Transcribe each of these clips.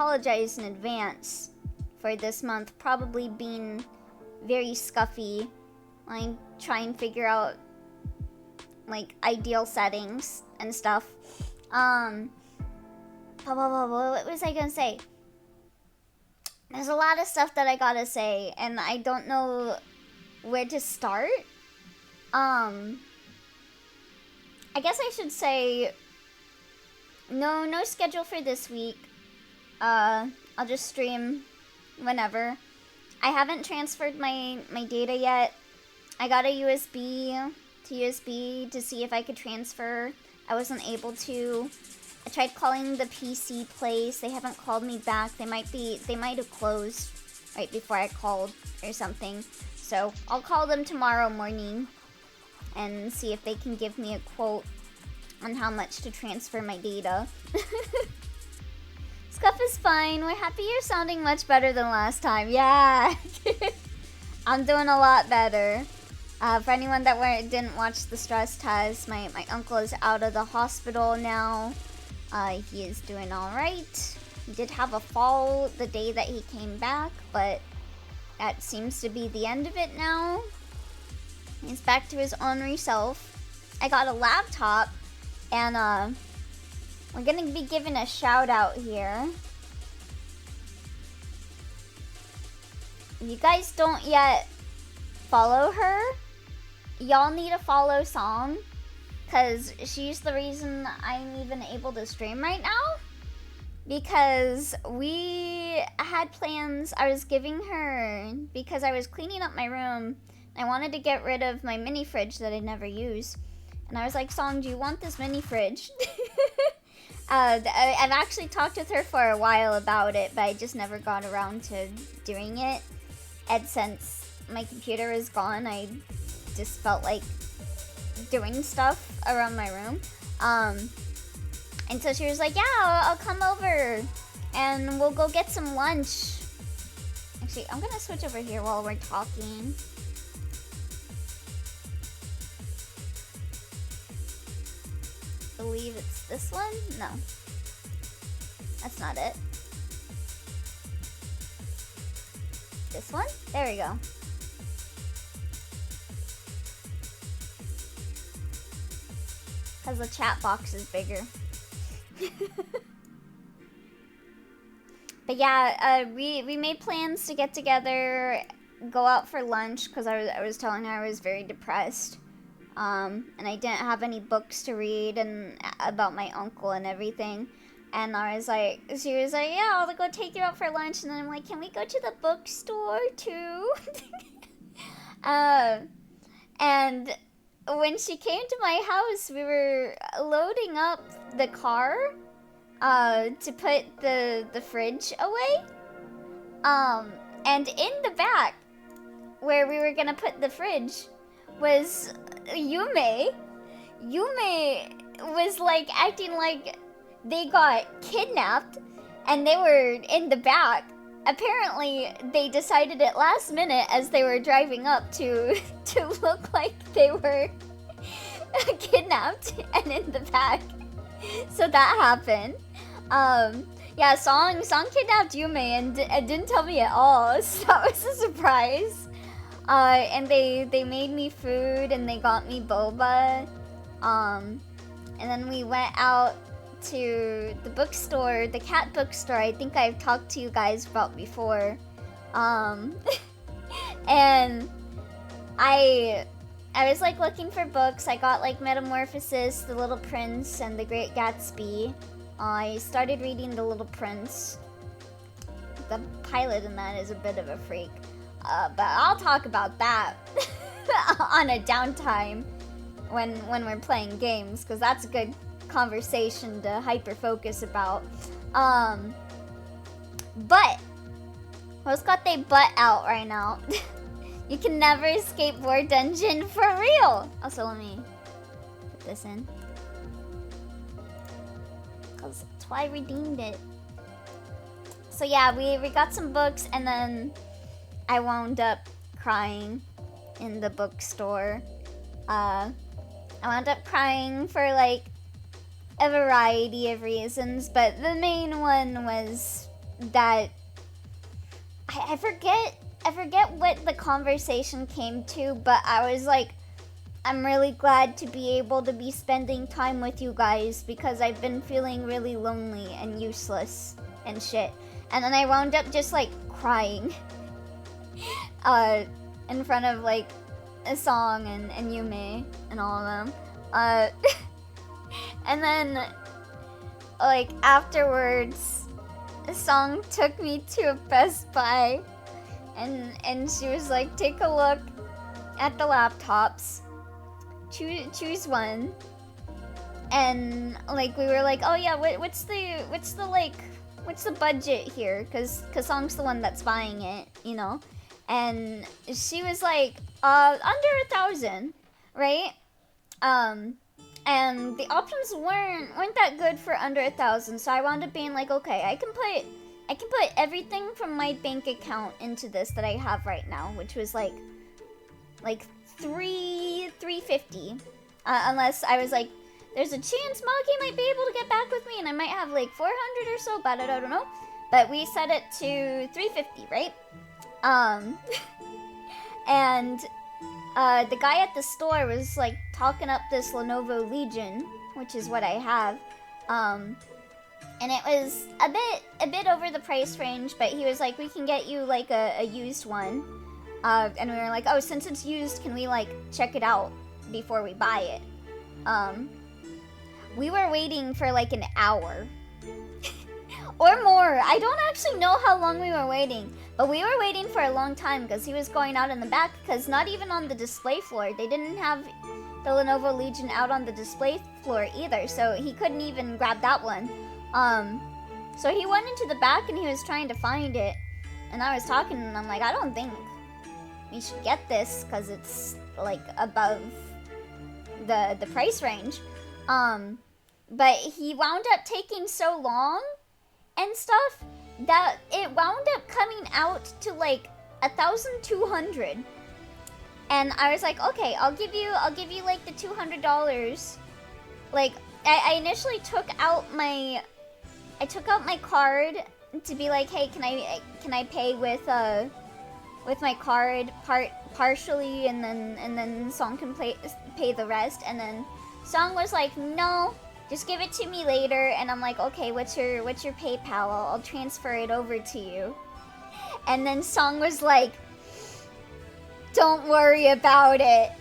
apologize in advance for this month probably being very scuffy. Like, try and figure out, like, ideal settings and stuff. What was I gonna say? There's a lot of stuff that I gotta say, and I don't know where to start. I guess I should say no schedule for this week. I'll just stream whenever. I haven't transferred my data yet. I got a USB to USB to see if I could transfer. I wasn't able to. I tried calling the PC place. They haven't called me back. They might have closed right before I called or something. So I'll call them tomorrow morning and see if they can give me a quote on how much to transfer my data. Scuff is fine. We're happy you're sounding much better than last time. Yeah. I'm doing a lot better. For anyone that didn't watch the stress test, my uncle is out of the hospital now. He is doing alright. He did have a fall the day that he came back, but that seems to be the end of it now. He's back to his ornery self. I got a laptop, and we're gonna be giving a shout out here. If you guys don't yet follow her, y'all need to follow Song, because she's the reason I'm even able to stream right now. Because we had plans, I was giving her, because I was cleaning up my room, I wanted to get rid of my mini fridge that I never use. And I was like, Song, do you want this mini fridge? I've actually talked with her for a while about it, but I just never got around to doing it. And since my computer is gone, I just felt like doing stuff around my room. And so she was like, yeah, I'll come over and we'll go get some lunch. Actually, I'm gonna switch over here while we're talking. I believe it's this one? No. That's not it. This one? There we go. Because the chat box is bigger. But yeah, we made plans to get together, go out for lunch, because I was telling her I was very depressed. And I didn't have any books to read and about my uncle and everything. And I was like, she was like, yeah, I'll go take you out for lunch. And then I'm like, can we go to the bookstore too? And when she came to my house, we were loading up the car to put the fridge away. And in the back, where we were gonna put the fridge, was Yume. Yume was like acting like they got kidnapped and they were in the back. Apparently, they decided at last minute as they were driving up to look like they were kidnapped and in the back. So that happened. Yeah, Song kidnapped Yume and didn't tell me at all. So that was a surprise. And they made me food and they got me boba. And then we went out to the bookstore, the cat bookstore I think I've talked to you guys about before. And I was like looking for books. I got like Metamorphosis, The Little Prince, and The Great Gatsby. I started reading The Little Prince. The pilot in that is a bit of a freak. But I'll talk about that on a downtime when we're playing games, because that's a good conversation to hyper-focus about. But who's got their butt out right now? You can never escape War Dungeon for real! Also, let me put this in, because that's why I redeemed it. So yeah, we got some books, and then I wound up crying in the bookstore. I wound up crying for like a variety of reasons, but the main one was that I forget what the conversation came to, but I was like, I'm really glad to be able to be spending time with you guys because I've been feeling really lonely and useless and shit. And then I wound up just like crying in front of like a song and Yume and all of them. And then like afterwards, a song took me to a Best Buy and she was like, take a look at the laptops. Choose one. And like we were like, oh yeah, what's the budget here? Cause Song's the one that's buying it, you know. And she was like, under 1,000, right? And the options weren't that good for under 1,000. So I wound up being like, okay, I can put everything from my bank account into this that I have right now, which was like $350, unless I was like, there's a chance Maki might be able to get back with me and I might have like 400 or so, but I don't know. But we set it to $350, right? And the guy at the store was like talking up this Lenovo Legion, which is what I have. And it was a bit over the price range, but he was like, we can get you like a used one. And we were like, oh, since it's used, can we like check it out before we buy it? We were waiting for like an hour or more. I don't actually know how long we were waiting, but we were waiting for a long time because he was going out in the back, because not even on the display floor, they didn't have the Lenovo Legion out on the display floor either, so he couldn't even grab that one. So he went into the back and he was trying to find it, and I was talking and I'm like, I don't think we should get this because it's like above the price range. But he wound up taking so long and stuff that it wound up coming out to like 1,200. And I was like, okay, I'll give you like the $200. Like I initially took out my card to be like, hey, can I pay with my card partially, and then Song can pay the rest. And then Song was like, no, just give it to me later. And I'm like, okay, what's your PayPal? I'll transfer it over to you. And then Song was like, don't worry about it.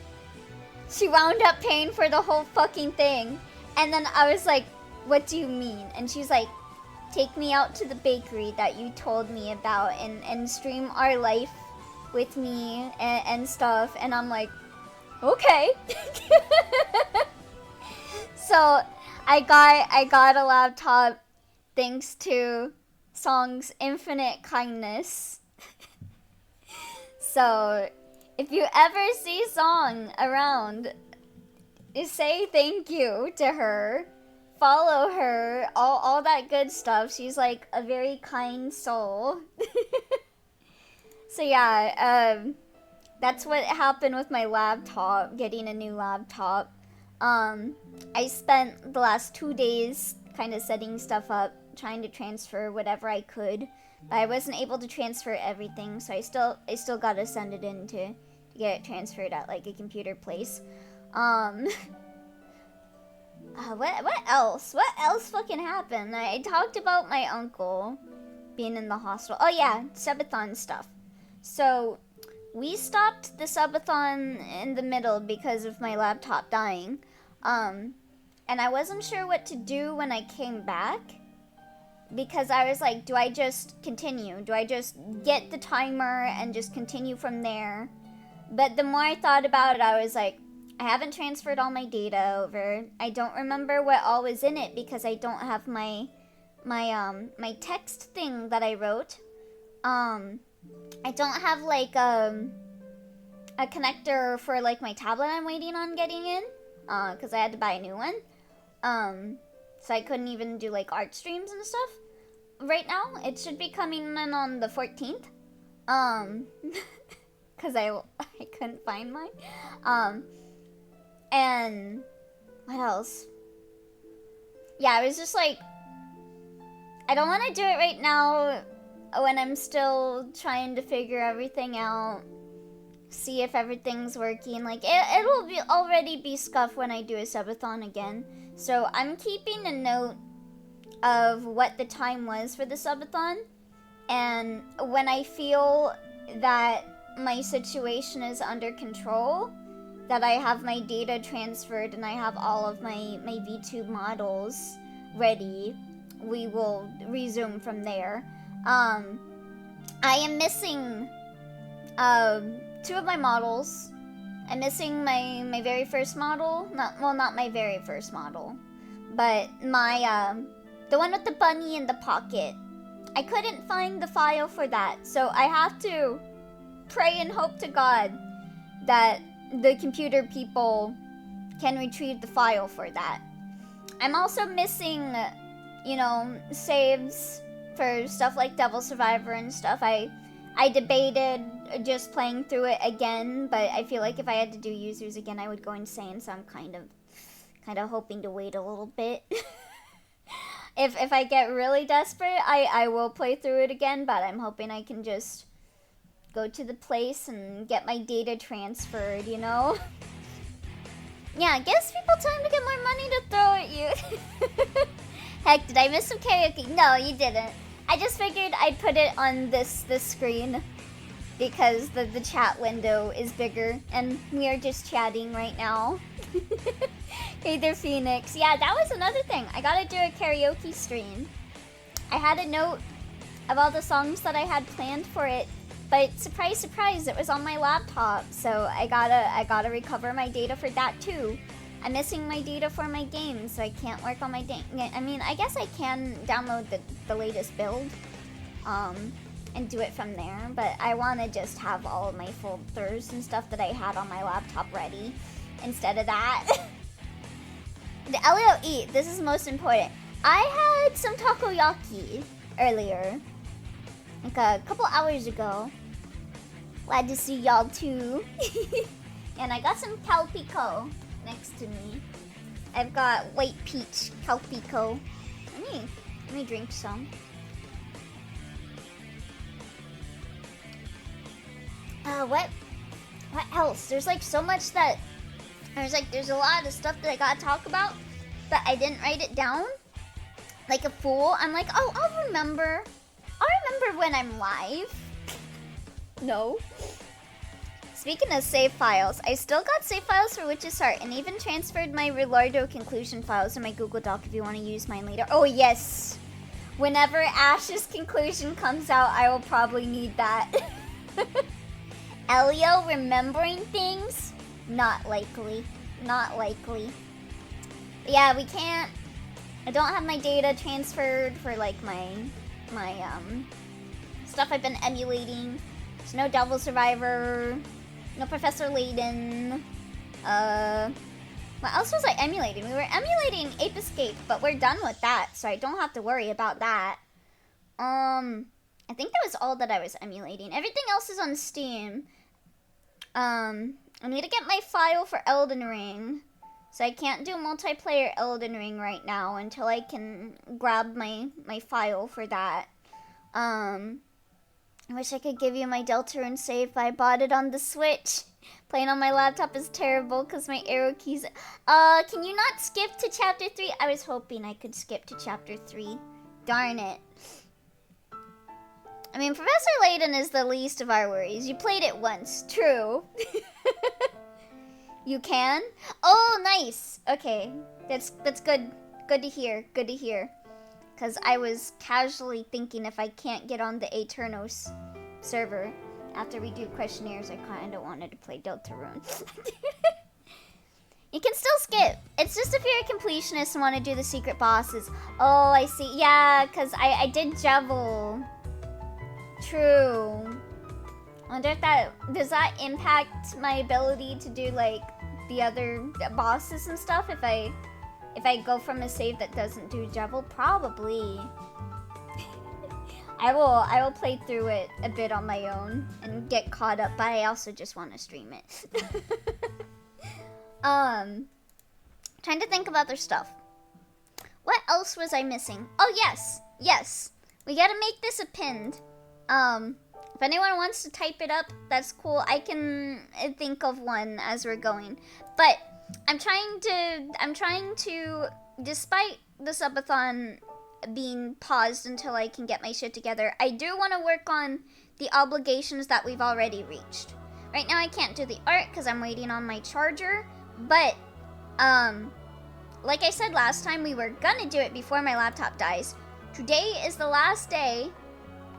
She wound up paying for the whole fucking thing. And then I was like, what do you mean? And she's like, take me out to the bakery that you told me about and stream our life with me and stuff. And I'm like, okay. So I got a laptop thanks to Song's infinite kindness. So if you ever see Song around, say thank you to her. Follow her, all that good stuff. She's like a very kind soul. So yeah, that's what happened with my laptop, getting a new laptop. I spent the last 2 days kind of setting stuff up, trying to transfer whatever I could. But I wasn't able to transfer everything, so I still gotta send it in to get it transferred at like a computer place. What else? What else fucking happened? I talked about my uncle being in the hospital. Oh yeah, subathon stuff. So we stopped the subathon in the middle because of my laptop dying. And I wasn't sure what to do when I came back, because I was like, do I just continue? Do I just get the timer and just continue from there? But the more I thought about it, I was like, I haven't transferred all my data over. I don't remember what all was in it because I don't have my text thing that I wrote. I don't have like a connector for like my tablet I'm waiting on getting in, because I had to buy a new one. So I couldn't even do like art streams and stuff right now. It should be coming in on the 14th. Because I couldn't find mine. And what else? Yeah, I was just like, I don't want to do it right now when I'm still trying to figure everything out. See if everything's working. Like, it'll already be scuffed when I do a subathon again. So I'm keeping a note of what the time was for the subathon. And when I feel that my situation is under control, that I have my data transferred and I have all of my VTube models ready, we will resume from there. I am missing 2 of my models. I'm missing my very first model. Not my very first model, but my the one with the bunny in the pocket. I couldn't find the file for that, so I have to pray and hope to God that the computer people can retrieve the file for that. I'm also missing, saves for stuff like Devil Survivor and stuff. I debated just playing through it again, but I feel like if I had to do users again, I would go insane, so I'm kind of hoping to wait a little bit. If I get really desperate, I will play through it again, but I'm hoping I can just go to the place and get my data transferred, Yeah, gives people time to get more money to throw at you. Heck, did I miss some karaoke? No, you didn't. I just figured I'd put it on this screen because the chat window is bigger and we are just chatting right now. Hey there, Phoenix. Yeah, that was another thing. I gotta do a karaoke stream. I had a note of all the songs that I had planned for it, but surprise, surprise, it was on my laptop, so I gotta recover my data for that too. I'm missing my data for my games, so I can't work on my I mean, I guess I can download the latest build, and do it from there, but I want to just have all of my folders and stuff that I had on my laptop ready instead of that. The LOE, this is most important. I had some takoyaki earlier, like a couple hours ago. Glad to see y'all too. And I got some calpico next to me. I've got white peach calpico. Let me drink some. What else? There's like so much that there's a lot of stuff that I gotta talk about, but I didn't write it down. Like a fool. I'm like, oh, I'll remember when I'm live. No. Speaking of save files, I still got save files for Witch's Heart and even transferred my Rilardo conclusion files to my Google Doc if you want to use mine later. Oh yes! Whenever Ash's conclusion comes out, I will probably need that. Elio remembering things? Not likely. Not likely. But yeah, we can't... I don't have my data transferred for like my stuff I've been emulating. There's no Devil Survivor, no Professor Layton. What else was I emulating? We were emulating Ape Escape, but we're done with that, so I don't have to worry about that. I think that was all that I was emulating. Everything else is on Steam. I need to get my file for Elden Ring. So I can't do multiplayer Elden Ring right now until I can grab my file for that. I wish I could give you my Deltarune save, but I bought it on the Switch. Playing on my laptop is terrible because my arrow keys... can you not skip to chapter 3? I was hoping I could skip to chapter 3. Darn it. I mean, Professor Layton is the least of our worries. You played it once. True. You can? Oh, nice. Okay. That's good. Good to hear. Good to hear. Because I was casually thinking if I can't get on the Aeternos server after we do questionnaires, I kind of wanted to play Deltarune. You can still skip. It's just if you're a completionist and want to do the secret bosses. Oh, I see. Yeah, because I did Jevil. True. I wonder if does that impact my ability to do like the other bosses and stuff if I go from a save that doesn't do Jevil? Probably. I will play through it a bit on my own and get caught up, but I also just want to stream it. Trying to think of other stuff. What else was I missing? Oh yes, yes, we gotta make this a pinned. If anyone wants to type it up, that's cool. I can think of one as we're going. But I'm trying to, despite the subathon being paused until I can get my shit together, I do want to work on the obligations that we've already reached. Right now I can't do the art because I'm waiting on my charger, but like I said last time, we were gonna do it before my laptop dies. Today is the last day.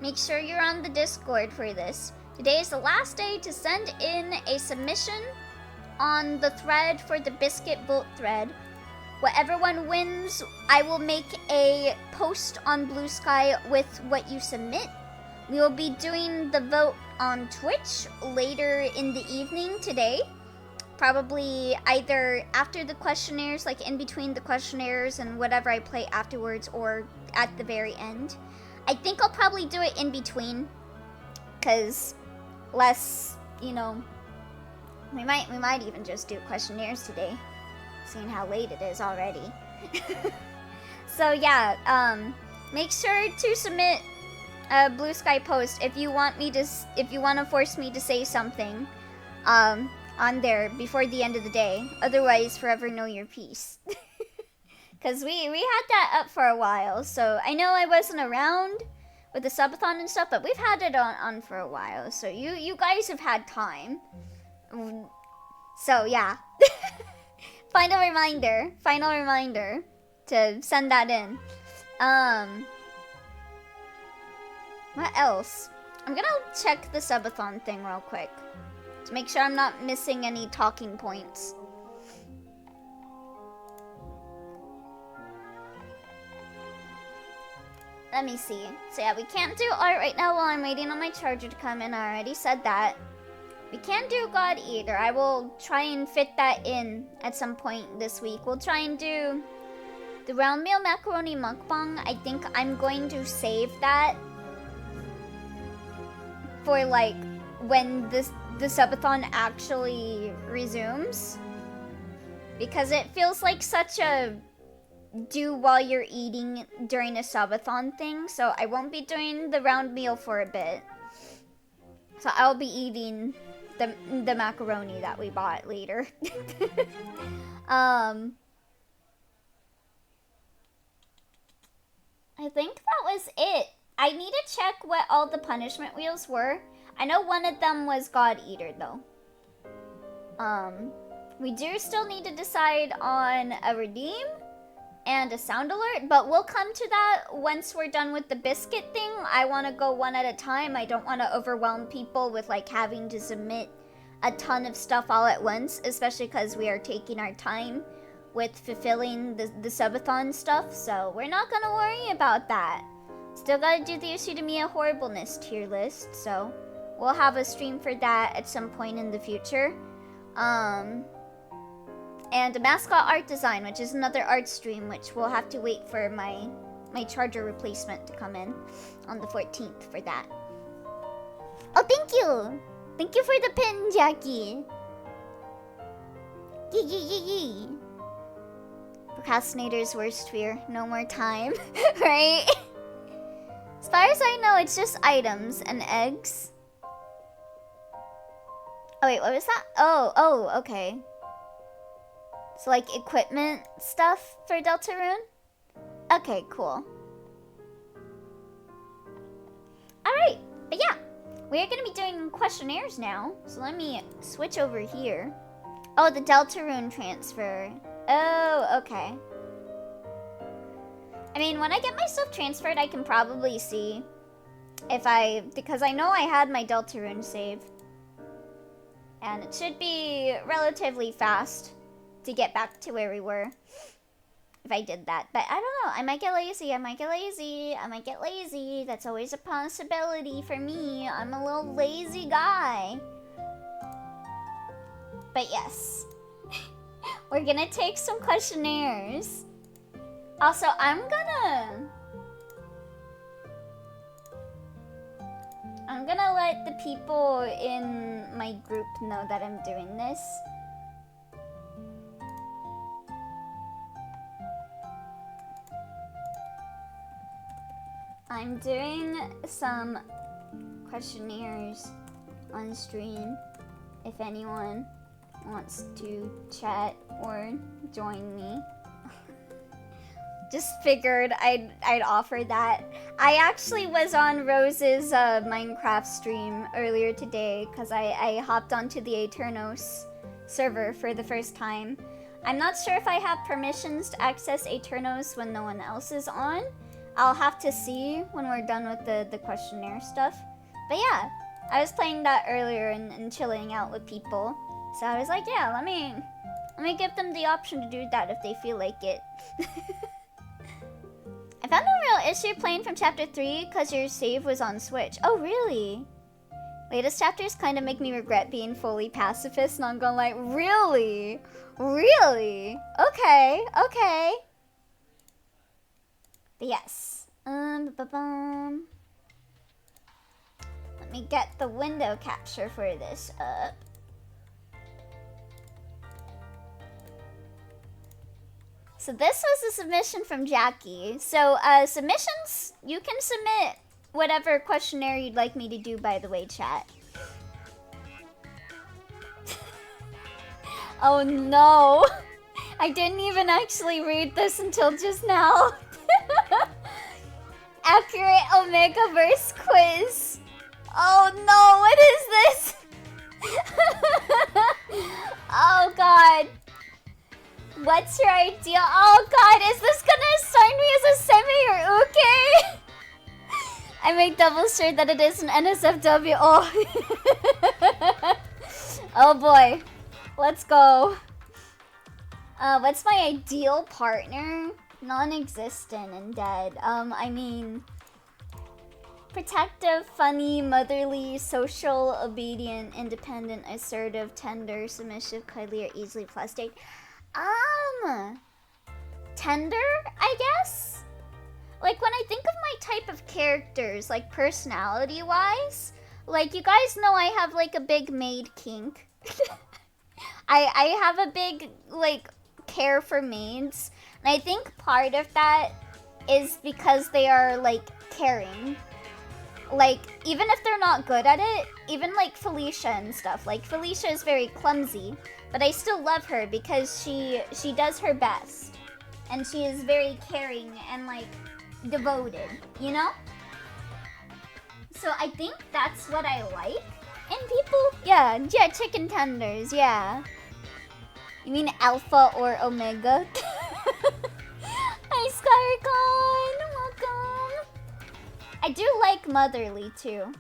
Make sure you're on the Discord for this. Today is the last day to send in a submission on the thread for the biscuit vote thread. Whatever one wins, I will make a post on Blue Sky with what you submit. We will be doing the vote on Twitch later in the evening today. Probably either after the questionnaires, like in between the questionnaires and whatever I play afterwards, or at the very end. I think I'll probably do it in between, because less, you know, we might even just do questionnaires today, seeing how late it is already. So yeah, make sure to submit a Blue Sky post if you want to force me to say something on there before the end of the day. Otherwise, forever know your peace. Because we had that up for a while, so I know I wasn't around with the subathon and stuff, but we've had it on for a while, so you guys have had time. So yeah. Final reminder to send that in. What else? I'm gonna check the subathon thing real quick to make sure I'm not missing any talking points. Let me see. So yeah, we can't do art right now while I'm waiting on my charger to come in. I already said that. We can't do God Eater. I will try and fit that in at some point this week. We'll try and do the round meal macaroni mukbang. I think I'm going to save that for like when the subathon actually resumes. Because it feels like such a do while you're eating during a subathon thing, so I won't be doing the round meal for a bit. So I'll be eating the macaroni that we bought later. I think that was it. I need to check what all the punishment wheels were. I know one of them was God Eater though. We do still need to decide on a redeem and a sound alert, but we'll come to that once we're done with the biscuit thing. I want to go one at a time. I don't want to overwhelm people with like having to submit a ton of stuff all at once, especially because we are taking our time with fulfilling the subathon stuff, so we're not gonna worry about that. Still gotta do the Ushidamiya Horribleness tier list, so we'll have a stream for that at some point in the future. And a mascot art design, which is another art stream, which we'll have to wait for my charger replacement to come in on the 14th for that. Oh, thank you! Thank you for the pin, Jackie! Yee yee yee yee! Procrastinator's worst fear. No more time. Right? As far as I know, it's just items and eggs. Oh wait, what was that? Oh, okay. So like equipment stuff for Deltarune? Okay, cool. Alright, but yeah. We're gonna be doing questionnaires now. So let me switch over here. Oh, the Deltarune transfer. Oh, okay. I mean, when I get my stuff transferred, I can probably see if because I know I had my Deltarune save. And it should be relatively fast to get back to where we were if I did that. But I don't know. I might get lazy. That's always a possibility for me. I'm a little lazy guy. But yes. We're gonna take some questionnaires. Also, I'm gonna let the people in my group know that I'm doing this. I'm doing some questionnaires on stream if anyone wants to chat or join me. Just figured I'd offer that. I actually was on Rose's Minecraft stream earlier today because I hopped onto the Aeternos server for the first time. I'm not sure if I have permissions to access Aeternos when no one else is on. I'll have to see when we're done with the questionnaire stuff. But yeah, I was playing that earlier and chilling out with people. So I was like, yeah, let me give them the option to do that if they feel like it. I found no real issue playing from chapter 3 because your save was on Switch. Oh, really? Latest chapters kind of make me regret being fully pacifist, and I'm going like, really? Really? Okay, okay. But yes. Let me get the window capture for this up. So this was a submission from Jackie. So submissions, you can submit whatever questionnaire you'd like me to do, by the way, chat. Oh no! I didn't even actually read this until just now. Accurate Omegaverse quiz. Oh no, what is this? Oh god. What's your idea? Oh god, is this gonna assign me as a semi or uke? I make double sure that it is an NSFW. Oh. Oh boy. Let's go. What's my ideal partner? Non-existent and dead. I mean, protective, funny, motherly, social, obedient, independent, assertive, tender, submissive, cuddly, or easily plastic. Tender, I guess? Like, when I think of my type of characters, like, personality-wise, like, you guys know I have, like, a big maid kink. I have a big, like, care for maids. And I think part of that is because they are, like, caring. Like, even if they're not good at it, even, like, Felicia and stuff. Like, Felicia is very clumsy, but I still love her because she does her best. And she is very caring and, like, devoted, you know? So I think that's what I like in people. Yeah, chicken tenders, yeah. You mean alpha or omega? Hi, Skyrecon! Welcome! I do like motherly, too.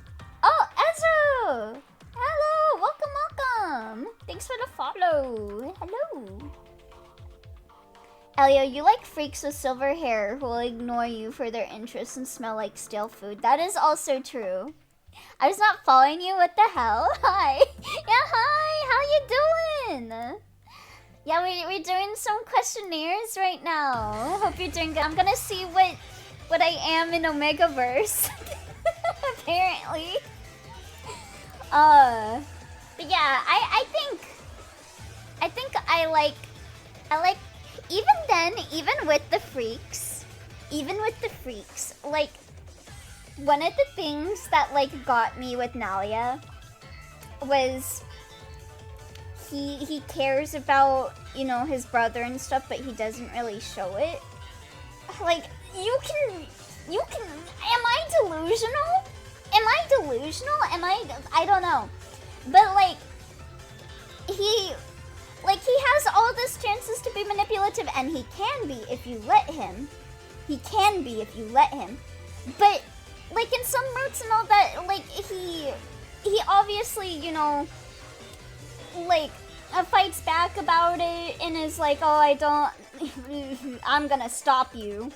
Oh, Ezra! Hello! Welcome! Thanks for the follow! Hello! Elio, you like freaks with silver hair who will ignore you for their interests and smell like stale food. That is also true. I was not following you, what the hell? Hi! Yeah, hi! How you doing? Yeah, we're doing some questionnaires right now. Hope you're doing good. I'm gonna see what I am in Omegaverse. Apparently. But yeah, I think I like even then, even with the freaks, like one of the things that like got me with Nalia was he cares about, you know, his brother and stuff, but he doesn't really show it. Like, you can, am I delusional? I don't know. But like, he has all these chances to be manipulative, and he can be if you let him. But like in some routes and all that, like he obviously, you know, like fights back about it and is like, oh, I'm gonna stop you.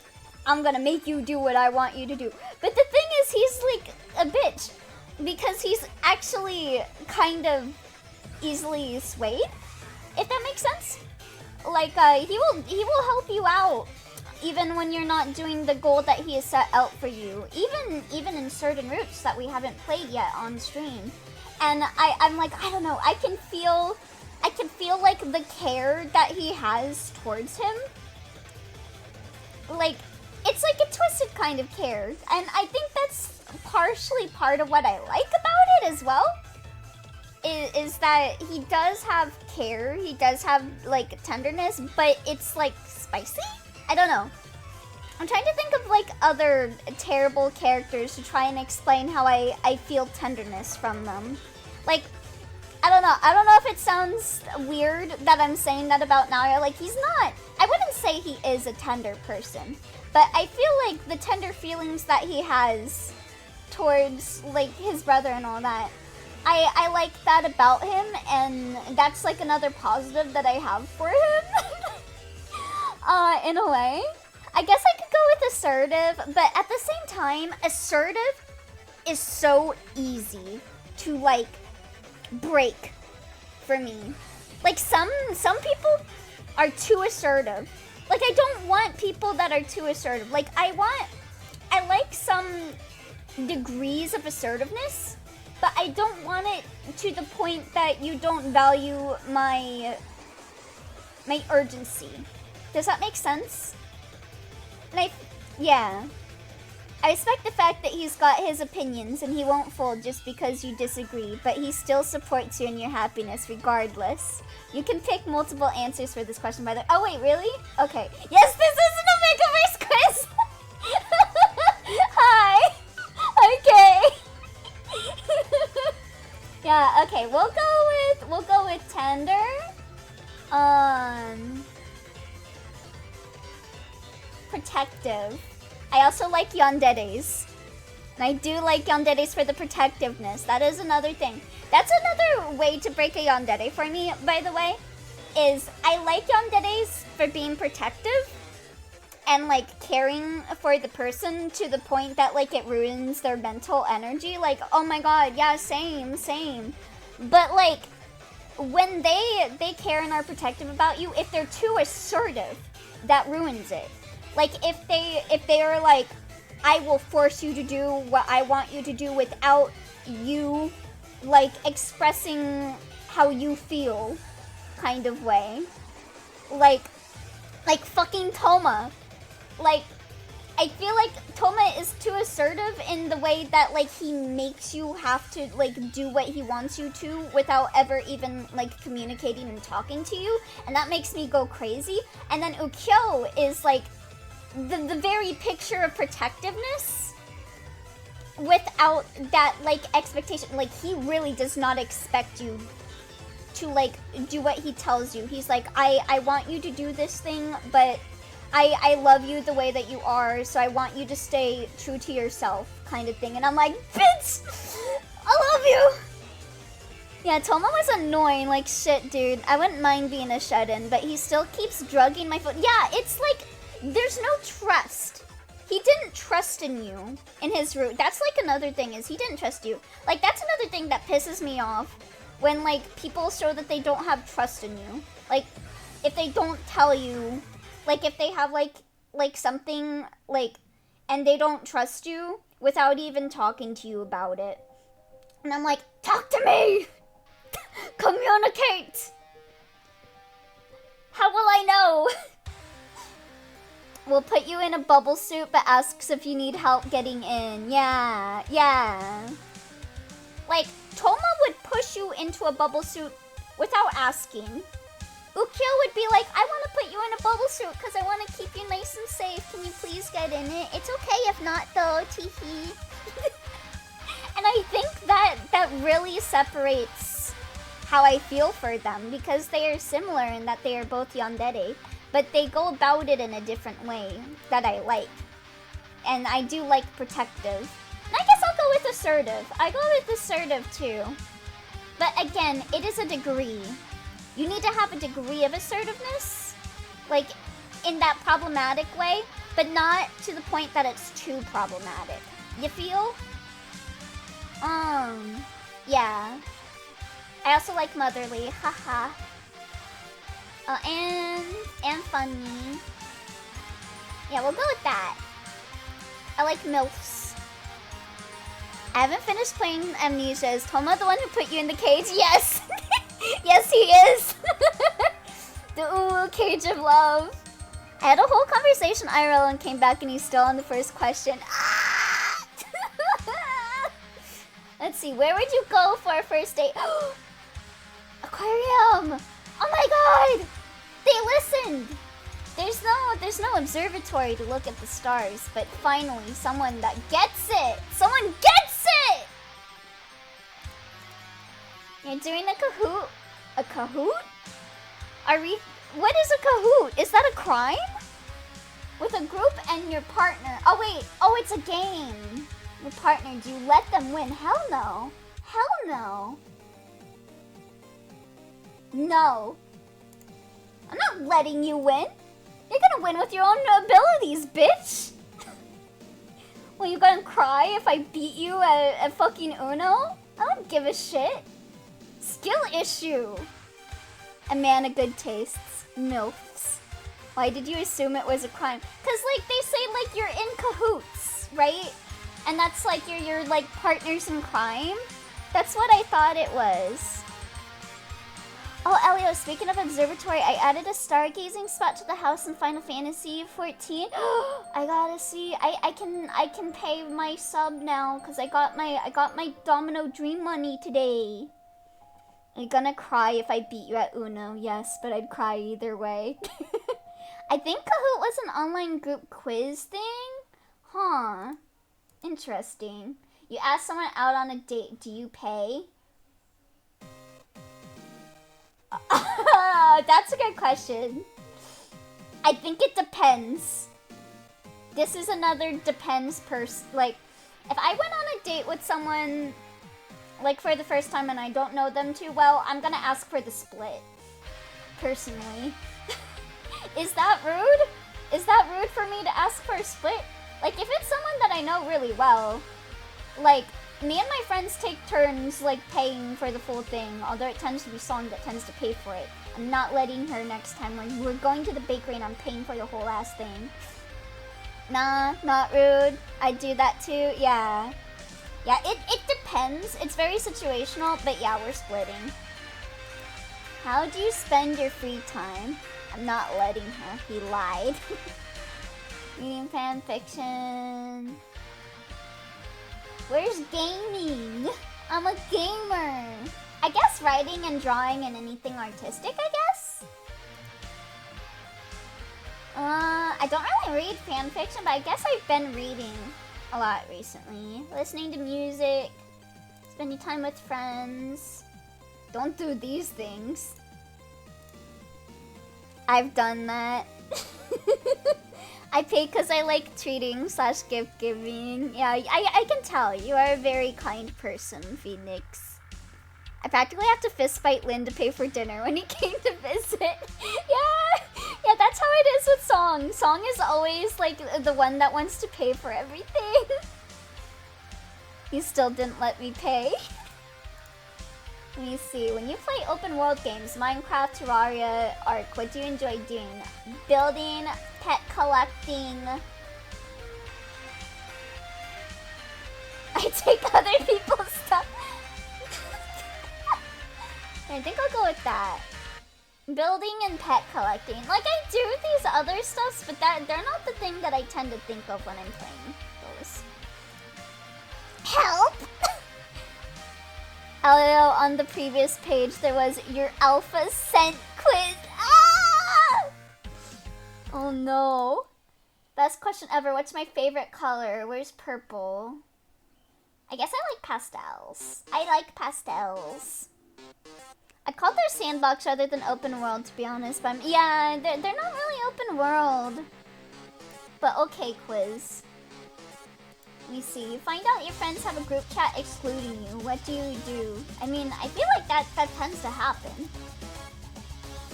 I'm gonna make you do what I want you to do. But the thing is, he's like a bitch because he's actually kind of easily swayed, if that makes sense. Like he will help you out even when you're not doing the goal that he has set out for you, even in certain routes that we haven't played yet on stream. And I'm like, I don't know, I can feel like the care that he has towards him. Like, it's like a twisted kind of care. And I think that's partially part of what I like about it as well. Is that he does have care, he does have like tenderness, but it's like spicy? I don't know. I'm trying to think of like other terrible characters to try and explain how I feel tenderness from them. Like, I don't know if it sounds weird that I'm saying that about Naruto. Like, he's not, I wouldn't say he is a tender person, but I feel like the tender feelings that he has towards like his brother and all that, I like that about him, and that's like another positive that I have for him. In a way. I guess I could go with assertive, but at the same time, assertive is so easy to like break for me. Like some people are too assertive. Like I don't want people that are too assertive. Like I like some degrees of assertiveness, but I don't want it to the point that you don't value my urgency. Does that make sense? And yeah. I respect the fact that he's got his opinions and he won't fold just because you disagree, but he still supports you in your happiness regardless. You can pick multiple answers for this question, by the way. Oh, wait, really? Okay. Yes, this isn't a Megaverse quiz! Hi! Okay. Yeah, okay, we'll go with tender. Protective. I also like yanderes. And I do like yanderes for the protectiveness. That is another thing. That's another way to break a yandere for me, by the way, is I like yanderes for being protective and like caring for the person to the point that like it ruins their mental energy. Like, oh my god, yeah, same. But like, when they care and are protective about you, if they're too assertive, that ruins it. Like, if they are like, I will force you to do what I want you to do without you, like, expressing how you feel, kind of way. Like fucking Toma. Like, I feel like Toma is too assertive in the way that, like, he makes you have to, like, do what he wants you to without ever even, like, communicating and talking to you. And that makes me go crazy. And then Ukyo is, like, the very picture of protectiveness without that, like, expectation. Like, he really does not expect you to, like, do what he tells you. He's like, I want you to do this thing, but I love you the way that you are, so I want you to stay true to yourself, kind of thing. And I'm like, bitch! I love you! Yeah, Toma was annoying like shit, dude. I wouldn't mind being a shut-in, but he still keeps drugging my foot. Yeah, it's like, there's no trust. He didn't trust in you, in his route. That's like another thing, is he didn't trust you. Like, that's another thing that pisses me off, when like, people show that they don't have trust in you. Like, if they don't tell you, like, if they have, like something, like, and they don't trust you without even talking to you about it. And I'm like, talk to me! Communicate! How will I know? We'll put you in a bubble suit, but asks if you need help getting in. Yeah. Like, Toma would push you into a bubble suit without asking. Ukyo would be like, I want to put you in a bubble suit because I want to keep you nice and safe. Can you please get in it? It's okay if not, though. Teehee. And I think that really separates how I feel for them, because they are similar in that they are both yandere, but they go about it in a different way that I like. And I do like protective. And I guess I'll go with assertive. I go with assertive too. But again, it is a degree. You need to have a degree of assertiveness, like, in that problematic way, but not to the point that it's too problematic. You feel? Yeah. I also like motherly, haha. And funny. Yeah, we'll go with that. I like MILFs. I haven't finished playing Amnesia. Is Toma the one who put you in the cage? Yes! Yes, he is! The cage of love. I had a whole conversation IRL and came back and he's still on the first question. Ah! Let's see, where would you go for a first date? Aquarium! Oh my god! They listened! There's no observatory to look at the stars, but finally someone that gets it! Someone gets it! You're doing a Kahoot? A Kahoot? What is a Kahoot? Is that a crime? With a group and your partner. Oh wait, it's a game. Your partner, do you let them win? Hell no. Hell no. No. I'm not letting you win. You're gonna win with your own abilities, bitch. Well, you gonna cry if I beat you at fucking Uno? I don't give a shit. Skill issue. A man of good tastes. MILFs. Why did you assume it was a crime? Cause like they say like you're in cahoots, right? And that's like you're like partners in crime. That's what I thought it was. Oh, Elio, speaking of observatory, I added a stargazing spot to the house in Final Fantasy 14. I gotta see. I can pay my sub now because I got my Domino Dream money today. You're gonna cry if I beat you at Uno, yes, but I'd cry either way. I think Kahoot was an online group quiz thing? Huh. Interesting. You ask someone out on a date, do you pay? That's a good question. I think it depends. This is another depends like, if I went on a date with someone, like for the first time and I don't know them too well, I'm gonna ask for the split. Personally. Is that rude? Is that rude for me to ask for a split? Like, if it's someone that I know really well, like, me and my friends take turns, like, paying for the full thing, although it tends to be Song that tends to pay for it. I'm not letting her next time. Like, we're going to the bakery and I'm paying for the whole ass thing. Nah, not rude. I do that too, yeah. Yeah, it depends. It's very situational, but yeah, we're splitting. How do you spend your free time? I'm not letting her. He lied. Reading fan fiction. Where's gaming? I'm a gamer. I guess writing and drawing and anything artistic, I guess? I don't really read fan fiction, but I guess I've been reading a lot recently. Listening to music, spending time with friends. Don't do these things. I've done that. I pay because I like treating / gift giving. Yeah, I can tell. You are a very kind person, Phoenix. I practically have to fist fight Lynn to pay for dinner when he came to visit. Yeah, that's how it is with Song. Song is always like the one that wants to pay for everything. He still didn't let me pay. Let me see. When you play open world games, Minecraft, Terraria, Ark, what do you enjoy doing? Building, pet collecting. I take other people's stuff. I think I'll go with that. Building and pet collecting. Like, I do these other stuffs, but they're not the thing that I tend to think of when I'm playing those. Help! Elio, on the previous page, there was your alpha scent quiz. Ah! Oh no. Best question ever. What's my favorite color? Where's purple? I guess I like pastels. I like pastels. I called their sandbox rather than open world, to be honest. But yeah, they're not really open world. But okay, quiz. Let me see. You find out your friends have a group chat excluding you. What do you do? I mean, I feel like that tends to happen.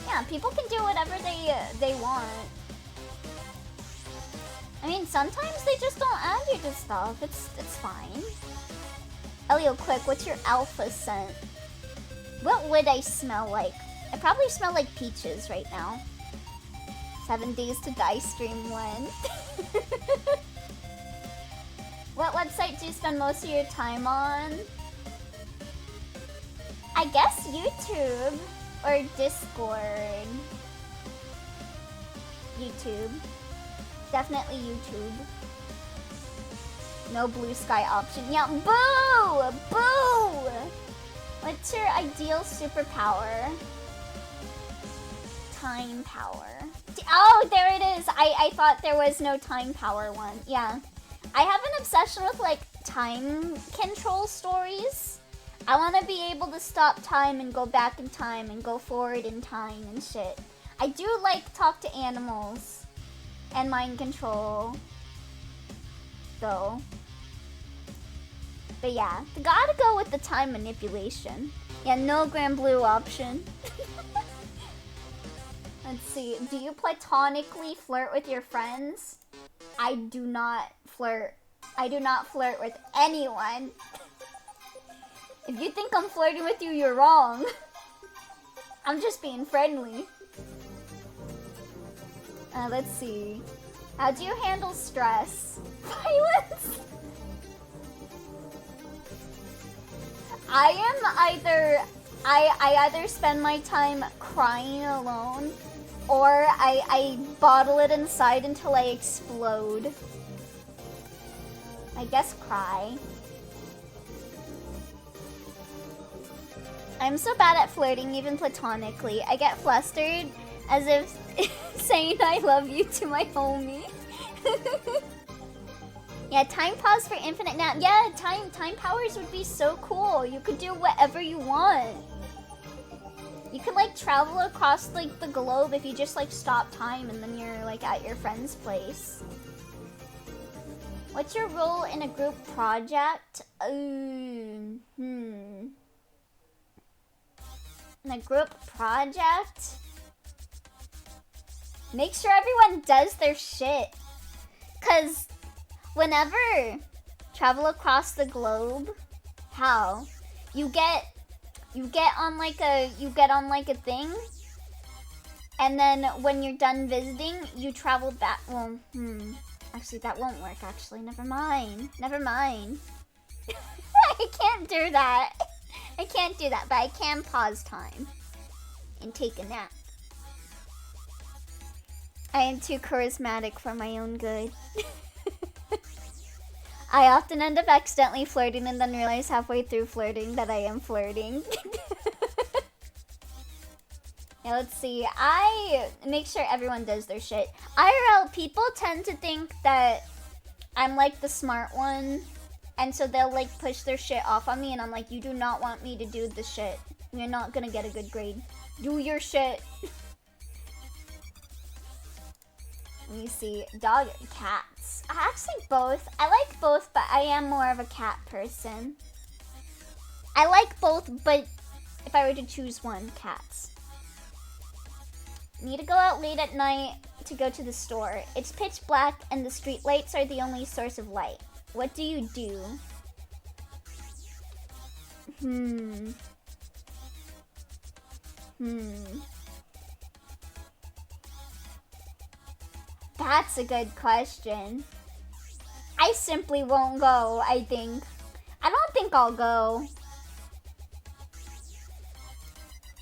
Yeah, people can do whatever they want. I mean, sometimes they just don't add you to stuff. It's fine. Elio, quick, what's your alpha scent? What would I smell like? I probably smell like peaches right now. 7 Days to Die stream 1. What website do you spend most of your time on? I guess YouTube or Discord. YouTube. Definitely YouTube. No blue sky option. Yeah, boo! Boo! What's your ideal superpower? Time power. Oh, there it is. I thought there was no time power one. Yeah. I have an obsession with, like, time control stories. I want to be able to stop time and go back in time and go forward in time and shit. I do like talk to animals and mind control, though. But yeah, gotta go with the time manipulation. Yeah, no grand blue option. Let's see. Do you platonically flirt with your friends? I do not flirt. I do not flirt with anyone. If you think I'm flirting with you, you're wrong. I'm just being friendly. Let's see. How do you handle stress? Violence? I either spend my time crying alone, or I bottle it inside until I explode. I guess cry. I'm so bad at flirting, even platonically. I get flustered as if saying I love you to my homie. Yeah, time pause for infinite nap. Yeah, time powers would be so cool. You could do whatever you want. You could, like, travel across, like, the globe if you just, like, stop time and then you're, like, at your friend's place. What's your role in a group project? In a group project? Make sure everyone does their shit. 'Cause whenever travel across the globe, how? You get on like a thing, and then when you're done visiting, you travel back. Well, actually that won't work. Actually, never mind. I can't do that. I can't do that, but I can pause time and take a nap. I am too charismatic for my own good. I often end up accidentally flirting and then realize halfway through flirting that I am flirting. Yeah, let's see. I make sure everyone does their shit. IRL, people tend to think that I'm like the smart one, and so they'll like push their shit off on me, and I'm like, you do not want me to do the shit. You're not gonna get a good grade. Do your shit. Let me see. Dog or cats? Actually, both. I like both, but I am more of a cat person. I like both, but if I were to choose one, cats. Need to go out late at night to go to the store. It's pitch black and the street lights are the only source of light. What do you do? That's a good question. I simply won't go, I think. I don't think I'll go.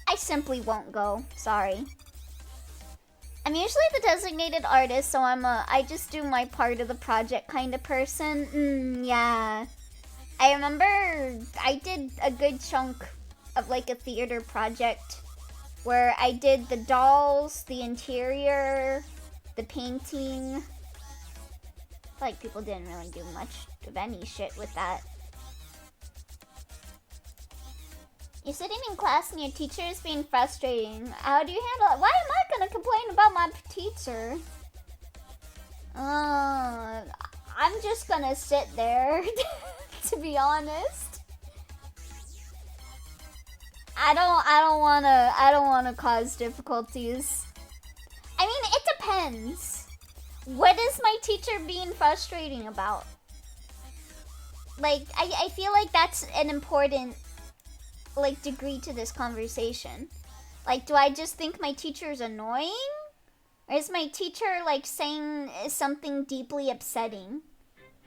I simply won't go. Sorry. I'm usually the designated artist, so I just do my part of the project kind of person. Yeah. I remember I did a good chunk of like a theater project where I did the dolls, the interior, the painting. I feel like people didn't really do much of any shit with that. You're sitting in class and your teacher is being frustrating. How do you handle it? Why am I gonna complain about my teacher? I'm just gonna sit there, to be honest. I don't wanna cause difficulties. I mean, it depends. What is my teacher being frustrating about? Like, I feel like that's an important, like, degree to this conversation. Like, do I just think my teacher's annoying? Or is my teacher, like, saying something deeply upsetting?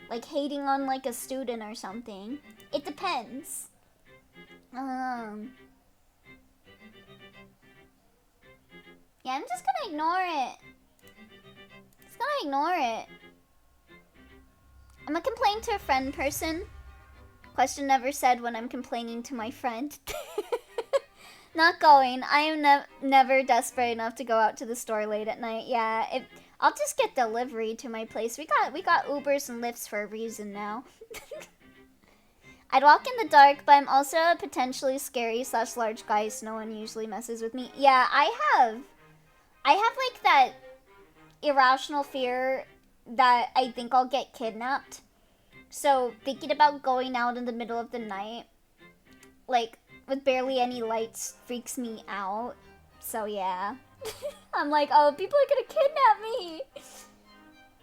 Like, hating on, like, a student or something? It depends. Yeah, I'm just gonna ignore it. It's gonna ignore it. I'm a complain to a friend person. Question never said when I'm complaining to my friend. Not going. I am never desperate enough to go out to the store late at night. Yeah, I'll just get delivery to my place. We got Ubers and Lyfts for a reason now. I'd walk in the dark, but I'm also a potentially scary / large guy, so no one usually messes with me. Yeah, I have like that irrational fear that I think I'll get kidnapped. So thinking about going out in the middle of the night, like with barely any lights, freaks me out. So yeah. I'm like, oh, people are gonna kidnap me.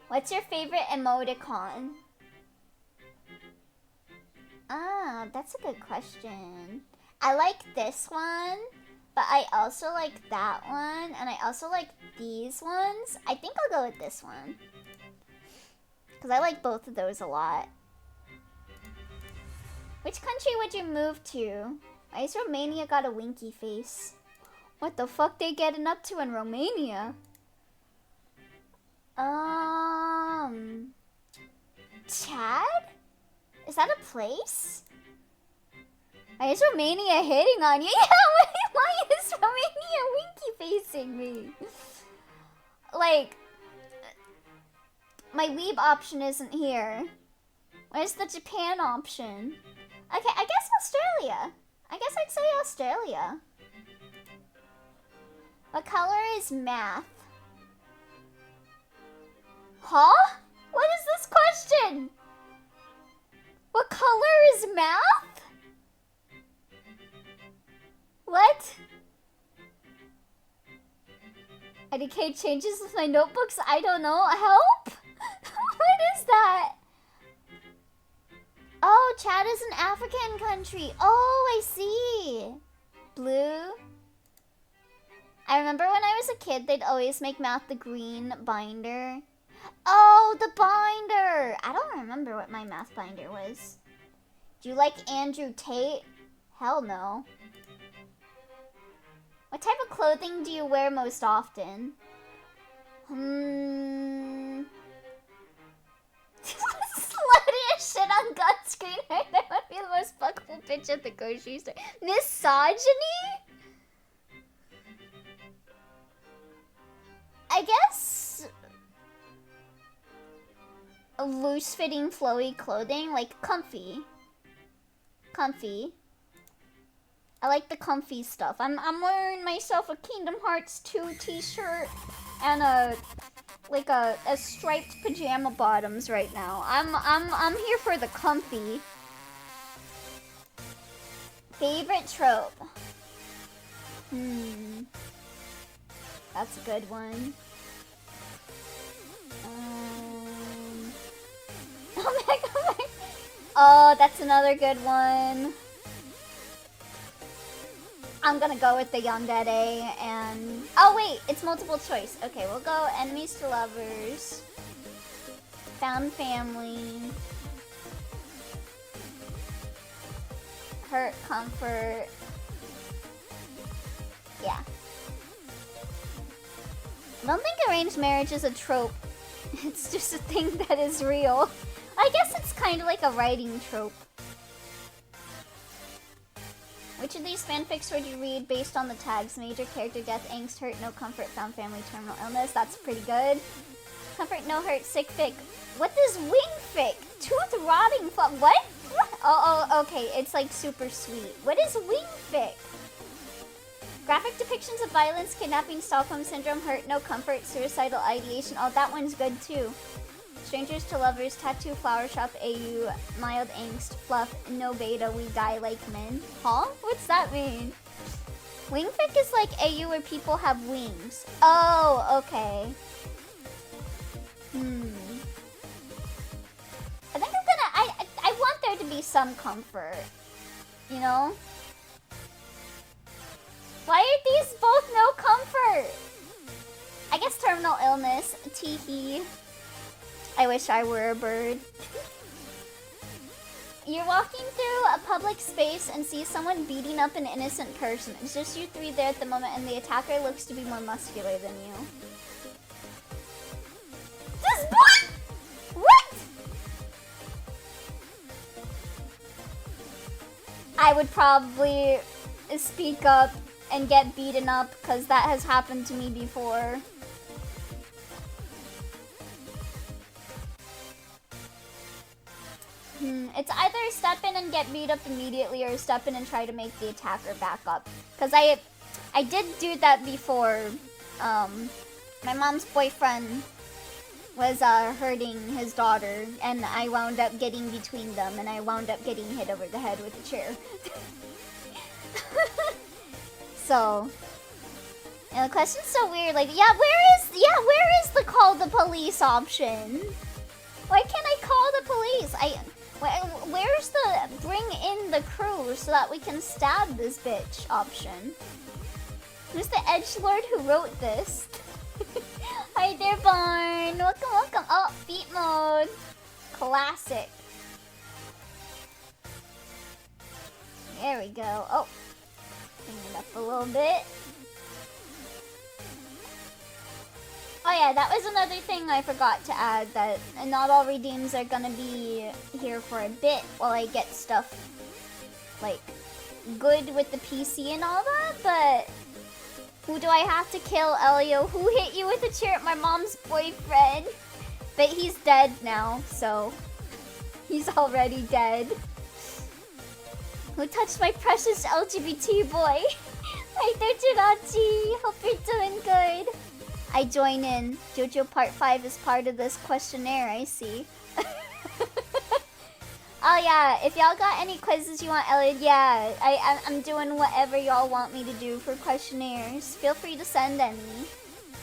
What's your favorite emoticon? Ah, that's a good question. I like this one, but I also like that one, and I also like these ones. I think I'll go with this one, because I like both of those a lot. Which country would you move to? Why is Romania got a winky face? What the fuck they getting up to in Romania? Chad? Is that a place? Why is Romania hitting on you? Yeah, why is Romania winky facing me? Like, my weeb option isn't here. Where's the Japan option? Okay, I guess Australia. I guess I'd say Australia. What color is math? Huh? What is this question? What color is math? What? IDK changes with my notebooks? I don't know. Help? What is that? Oh, Chad is an African country. Oh, I see. Blue. I remember when I was a kid, they'd always make math the green binder. Oh, the binder! I don't remember what my math binder was. Do you like Andrew Tate? Hell no. What type of clothing do you wear most often? Slutty as shit on gun screen. That would be the most fuckable bitch at the grocery store. Misogyny? I guess loose-fitting, flowy clothing, like comfy. Comfy. I like the comfy stuff. I'm wearing myself a Kingdom Hearts 2 t-shirt and a striped pajama bottoms right now. I'm here for the comfy. Favorite trope? That's a good one. Oh my god. Oh, that's another good one. I'm gonna go with the yandere and... Oh wait, it's multiple choice. Okay, we'll go enemies to lovers. Found family. Hurt, comfort. Yeah. I don't think arranged marriage is a trope. It's just a thing that is real. I guess it's kind of like a writing trope. Which of these fanfics would you read based on the tags? Major character death, angst, hurt, no comfort, found family, terminal illness. That's pretty good. Comfort, no hurt, sick fic. What is wing fic? Tooth rotting what? Oh, okay. It's like super sweet. What is wing fic? Graphic depictions of violence, kidnapping, Stockholm Syndrome, hurt, no comfort, suicidal ideation. Oh, that one's good too. Strangers to lovers, tattoo, flower shop, AU, mild angst, fluff, no beta, we die like men. Huh? What's that mean? Wingfic is like AU where people have wings. Oh, okay. I think I want there to be some comfort. You know? Why are these both no comfort? I guess terminal illness, teehee. I wish I were a bird. You're walking through a public space and see someone beating up an innocent person. It's just you three there at the moment and the attacker looks to be more muscular than you. I would probably speak up and get beaten up, because that has happened to me before. It's either step in and get beat up immediately, or step in and try to make the attacker back up. Because I did do that before. My mom's boyfriend was hurting his daughter, and I wound up getting between them, and I wound up getting hit over the head with a chair. So, and the question's so weird. Like, where is the call the police option? Why can't I call the police? Where's the bring in the crew so that we can stab this bitch option? Who's the edgelord who wrote this? Hi there, Barn. Welcome, welcome. Oh, feet mode. Classic. There we go. Oh, bring it up a little bit. Oh yeah, that was another thing I forgot to add, that not all redeems are gonna be here for a bit while I get stuff, like, good with the PC and all that, but who do I have to kill, Elio? Who hit you with a chair? My mom's boyfriend. But he's dead now, so he's already dead. Who touched my precious LGBT boy? Hi there, Jirachi. Hope you're doing good. I join in. JoJo Part 5 is part of this questionnaire, I see. Oh yeah, if y'all got any quizzes you want, Elliot, yeah, I'm doing whatever y'all want me to do for questionnaires. Feel free to send any.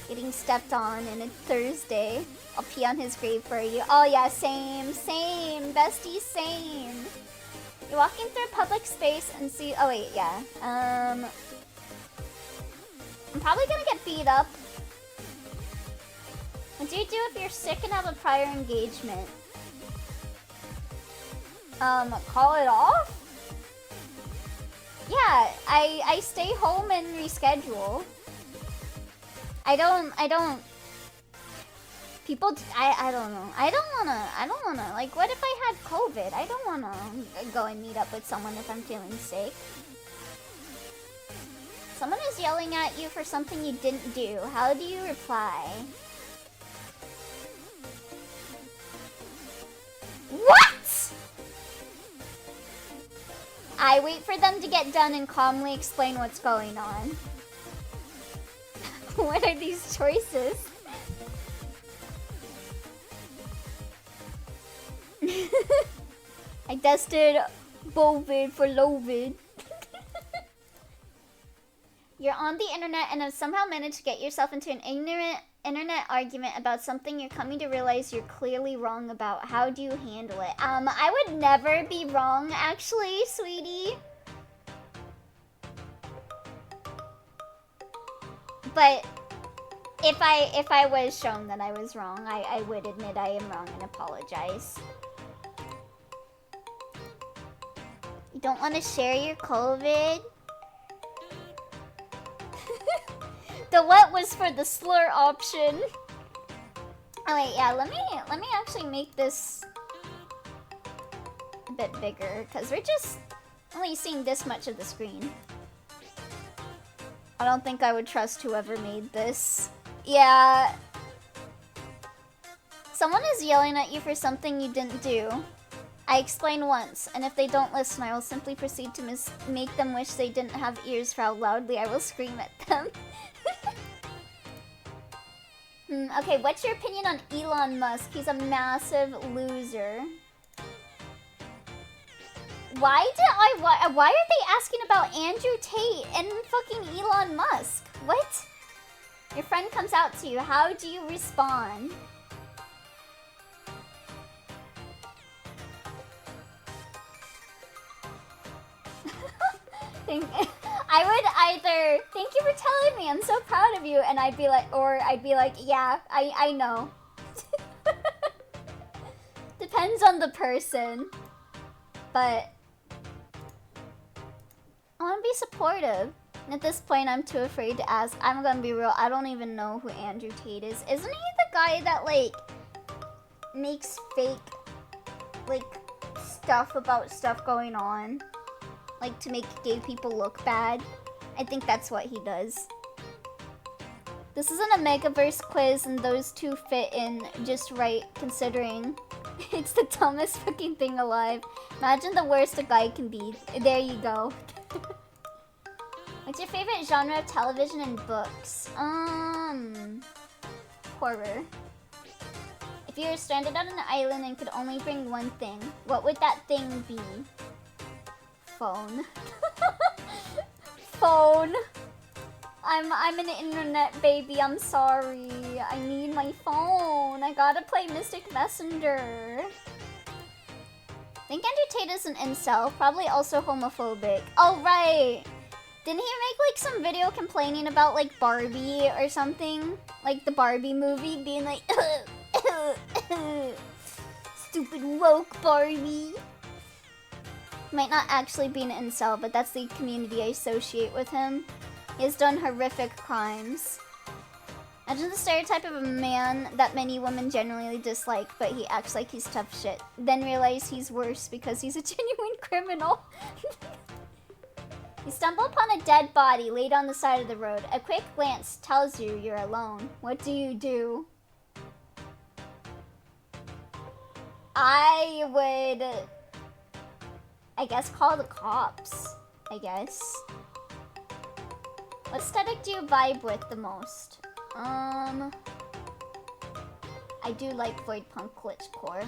Getting stepped on, and it's Thursday. I'll pee on his grave for you. Oh yeah, same, bestie, same. You're walking through a public space and see, oh wait, yeah. I'm probably gonna get beat up. What do you do if you're sick and have a prior engagement? Call it off? Yeah, I stay home and reschedule. I don't, people, I don't know. I don't wanna, like, what if I had COVID? I don't wanna go and meet up with someone if I'm feeling sick. Someone is yelling at you for something you didn't do. How do you reply? What? I wait for them to get done and calmly explain what's going on. What are these choices? I tested Bovid for Lovid. You're on the internet and have somehow managed to get yourself into an ignorant internet argument about something you're coming to realize you're clearly wrong about. How do you handle it? I would never be wrong, actually, sweetie. But if I was shown that I was wrong, I would admit I am wrong and apologize. You don't want to share your COVID? The what was for the slur option. Oh wait, yeah, let me actually make this a bit bigger, because we're just only seeing this much of the screen. I don't think I would trust whoever made this. Yeah. Someone is yelling at you for something you didn't do. I explain once, and if they don't listen, I will simply proceed to make them wish they didn't have ears for how loudly I will scream at them. Okay, what's your opinion on Elon Musk? He's a massive loser. Why are they asking about Andrew Tate and fucking Elon Musk? What? Your friend comes out to you. How do you respond? I would either, thank you for telling me, I'm so proud of you, and I'd be like, or I'd be like, yeah, I know. Depends on the person. But I want to be supportive. And at this point, I'm too afraid to ask. I'm gonna be real, I don't even know who Andrew Tate is. Isn't he the guy that, like, makes fake, like, stuff about stuff going on? like to make gay people look bad. I think that's what he does. This isn't a Megaverse quiz, and those two fit in just right, considering it's the dumbest fucking thing alive. Imagine the worst a guy can be. There you go. What's your favorite genre of television and books? Horror. If you were stranded on an island and could only bring one thing, what would that thing be? Phone. Phone. I'm an internet baby, I'm sorry. I need my phone. I gotta play Mystic Messenger. I think Andrew Tate is an incel, probably also homophobic. Oh, right. Didn't he make like some video complaining about like Barbie or something? Like the Barbie movie being like, stupid woke Barbie. Might not actually be an incel, but that's the community I associate with him. He has done horrific crimes. Imagine the stereotype of a man that many women generally dislike, but he acts like he's tough shit. Then realize he's worse because he's a genuine criminal. You stumble upon a dead body laid on the side of the road. A quick glance tells you you're alone. What do? I would, I guess, call the cops, I guess. What aesthetic do you vibe with the most? I do like Void Punk Glitchcore.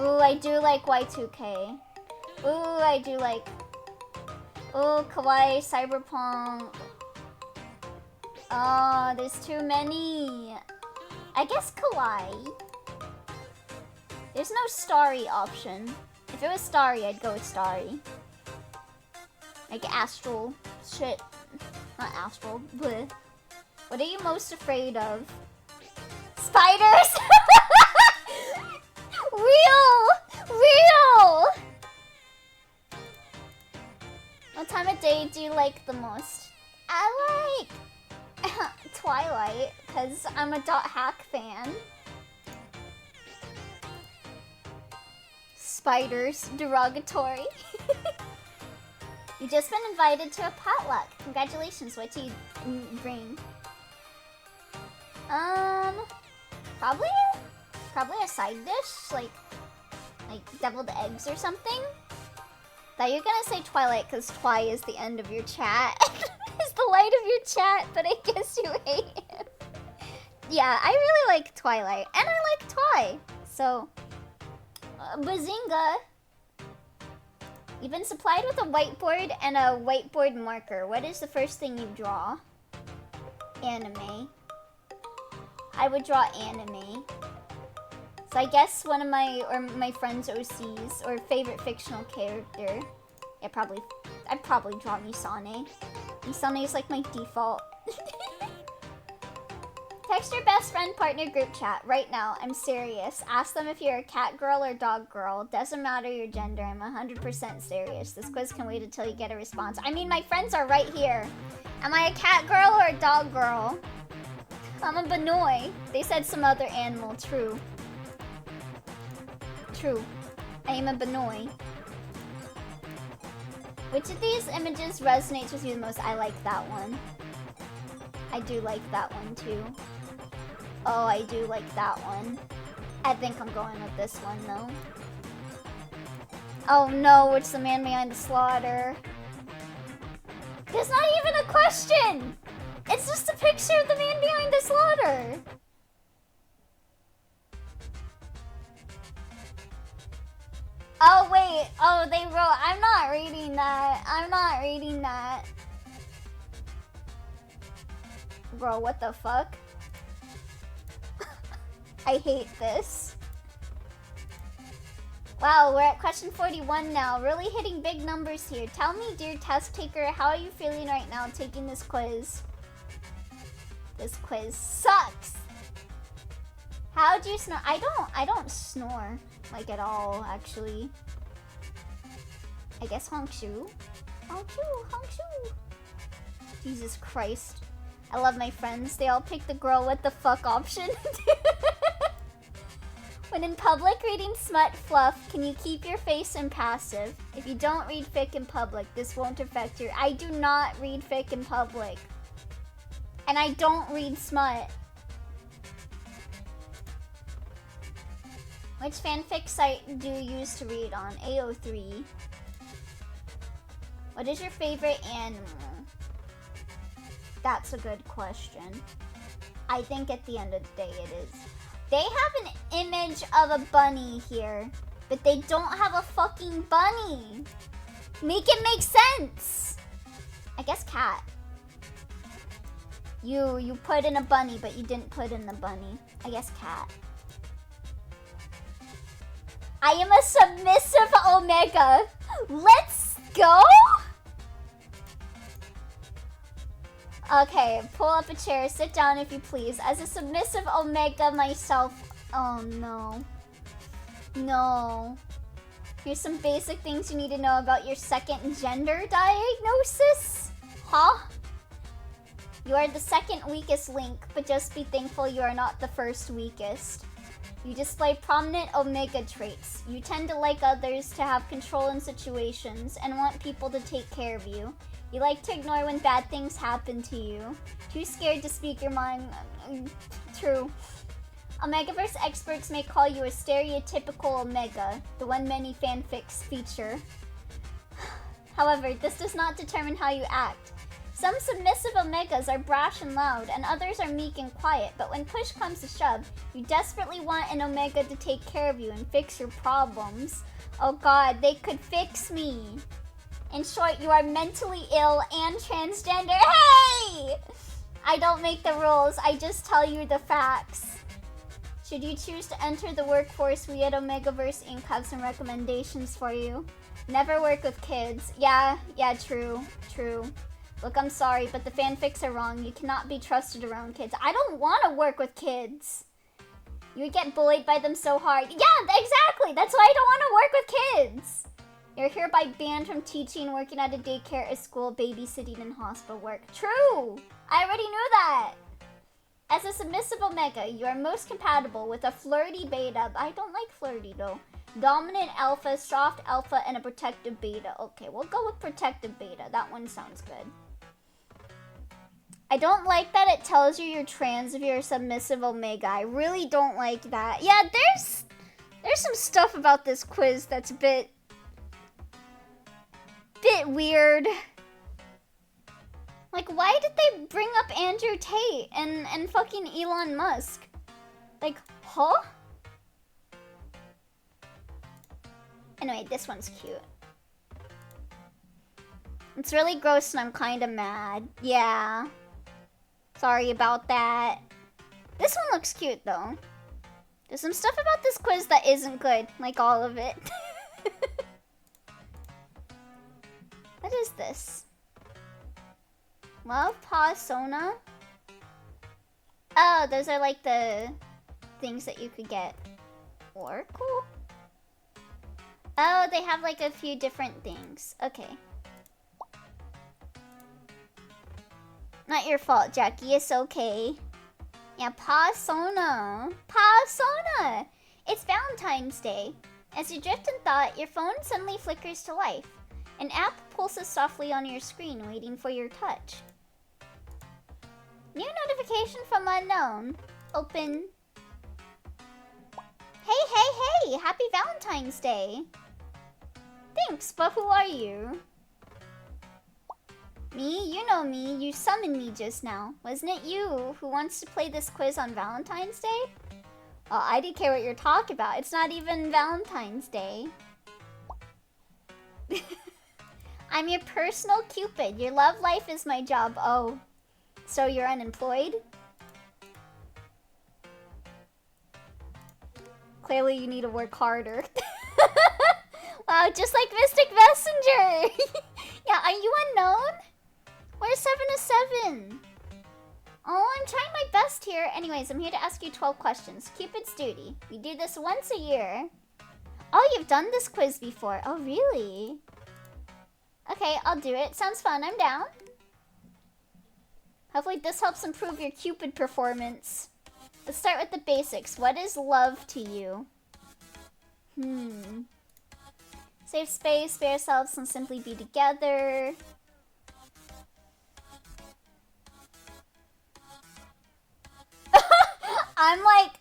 Ooh, I do like Y2K. Ooh, I do like... Ooh, Kawaii, Cyberpunk. Oh, there's too many. I guess Kawaii. There's no Starry option. If it was Starry, I'd go with Starry. Like Astral. Shit. Not Astral. Bleh. What are you most afraid of? Spiders! Real! What time of day do you like the most? I like Twilight, because I'm a .hack fan. Spiders, derogatory. You just been invited to a potluck. Congratulations, what do you bring? Probably a side dish, like deviled eggs or something. Thought you were gonna say Twilight because Twi is the end of your chat. It's the light of your chat, but I guess you hate him. Yeah, I really like Twilight, and I like Twi. So, bazinga. You've been supplied with a whiteboard and a whiteboard marker. What is the first thing you draw? Anime. I would draw anime. So I guess one of my friend's OCs or favorite fictional character. I'd probably draw Misane. Misane is like my default. Text your best friend partner group chat right now. I'm serious. Ask them if you're a cat girl or dog girl. Doesn't matter your gender. I'm 100% serious. This quiz can wait until you get a response. I mean, my friends are right here. Am I a cat girl or a dog girl? I'm a Banoi. They said some other animal. True. True. I am a Banoi. Which of these images resonates with you the most? I like that one. I do like that one too. Oh, I do like that one. I think I'm going with this one though. Oh no, it's the man behind the slaughter. There's not even a question! It's just a picture of the man behind the slaughter. Oh wait, oh they wrote, I'm not reading that. I'm not reading that. Bro, what the fuck? I hate this. Wow, we're at question 41 now. Really hitting big numbers here. Tell me, dear test taker, how are you feeling right now taking this quiz? This quiz sucks. How do you snore? I don't snore, like at all, actually. I guess Hongshu. Hongshu. Jesus Christ. I love my friends. They all pick the girl what the fuck option. When in public reading smut fluff, can you keep your face impassive? If you don't read fic in public, this won't affect your... I do not read fic in public. And I don't read smut. Which fanfic site do you use to read on? AO3. What is your favorite animal? That's a good question. I think at the end of the day it is. They have an image of a bunny here, but they don't have a fucking bunny. Make it make sense. I guess cat. You put in a bunny, but you didn't put in the bunny. I guess cat. I am a submissive omega. Let's go? Okay, pull up a chair. Sit down if you please. As a submissive omega myself... Oh, no. No. Here's some basic things you need to know about your second gender diagnosis. Huh? You are the second weakest link, but just be thankful you are not the first weakest. You display prominent omega traits. You tend to like others, to have control in situations, and want people to take care of you. You like to ignore when bad things happen to you. Too scared to speak your mind. True. Omegaverse experts may call you a stereotypical omega, the one many fanfics feature. However, this does not determine how you act. Some submissive omegas are brash and loud, and others are meek and quiet, but when push comes to shove, you desperately want an omega to take care of you and fix your problems. Oh god, they could fix me. In short, you are mentally ill and transgender. Hey! I don't make the rules, I just tell you the facts. Should you choose to enter the workforce, we at Omegaverse Inc. have some recommendations for you. Never work with kids. Yeah, true. Look, I'm sorry, but the fanfics are wrong. You cannot be trusted around kids. I don't want to work with kids. You would get bullied by them so hard. Yeah, exactly. That's why I don't want to work with kids. You're hereby banned from teaching, working at a daycare, a school, babysitting, and hospital work. True. I already knew that. As a submissive omega, you are most compatible with a flirty beta. I don't like flirty, though. Dominant alpha, soft alpha, and a protective beta. Okay, we'll go with protective beta. That one sounds good. I don't like that it tells you you're trans if you're a submissive omega. I really don't like that. Yeah, there's some stuff about this quiz that's a bit weird. Like, why did they bring up Andrew Tate and fucking Elon Musk? Like, huh? Anyway, this one's cute. It's really gross and I'm kinda mad. Yeah. Sorry about that. This one looks cute though. There's some stuff about this quiz that isn't good, like all of it. What is this? Love Pasona? Oh, those are like the things that you could get. Oracle? Oh, they have like a few different things. Okay. Not your fault, Jackie. It's okay. Yeah, Pasona. Pasona! It's Valentine's Day. As you drift in thought, your phone suddenly flickers to life. An app pulses softly on your screen, waiting for your touch. New notification from unknown. Open. Hey! Happy Valentine's Day. Thanks, but who are you? Me? You know me. You summoned me just now. Wasn't it you who wants to play this quiz on Valentine's Day? Oh, I didn't care what you're talking about. It's not even Valentine's Day. I'm your personal Cupid. Your love life is my job. Oh, so you're unemployed? Clearly you need to work harder. Wow, just like Mystic Messenger! Yeah, are you unknown? Where's 7 to 7? Oh, I'm trying my best here. Anyways, I'm here to ask you 12 questions. Cupid's duty. We do this once a year. Oh, you've done this quiz before. Oh, really? Okay, I'll do it. Sounds fun. I'm down. Hopefully this helps improve your Cupid performance. Let's start with the basics. What is love to you? Safe space, be ourselves, and simply be together. I'm like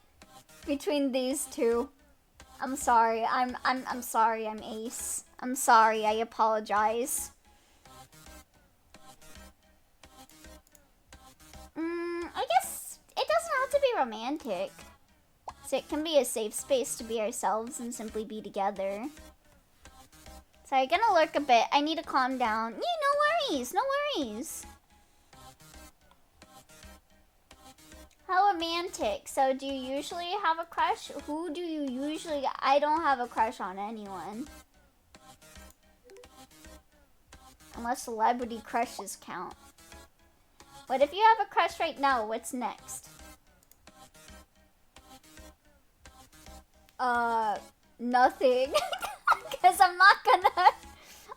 between these two. I'm sorry. I'm sorry. I'm Ace. I'm sorry. I apologize. I guess it doesn't have to be romantic. So it can be a safe space to be ourselves and simply be together. Sorry, gonna lurk a bit. I need to calm down. Yeah, no worries. No worries. How romantic. So do you usually have a crush? Who do you usually... I don't have a crush on anyone. Unless celebrity crushes count. But if you have a crush right now, what's next? Nothing. Because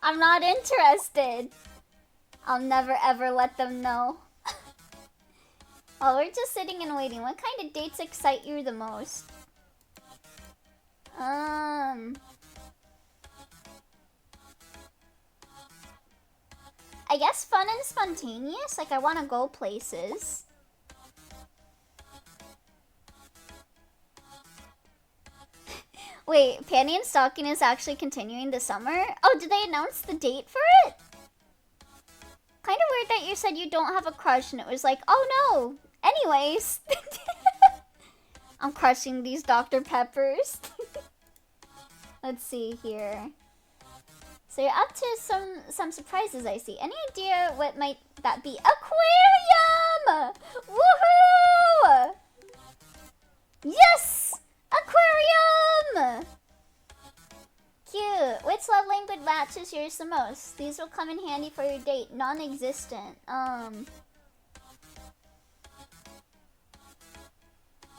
I'm not interested. I'll never ever let them know. Oh, we're just sitting and waiting. What kind of dates excite you the most? I guess fun and spontaneous. Like, I want to go places. Wait, Panty and Stocking is actually continuing this summer? Oh, did they announce the date for it? Kind of weird that you said you don't have a crush and it was like, oh no. Anyways. I'm crushing these Dr. Peppers. Let's see here. So you're up to some surprises, I see. Any idea what might that be? Aquarium! Woohoo! Yes! Aquarium! Cute. Which love language matches yours the most? These will come in handy for your date. Non-existent. I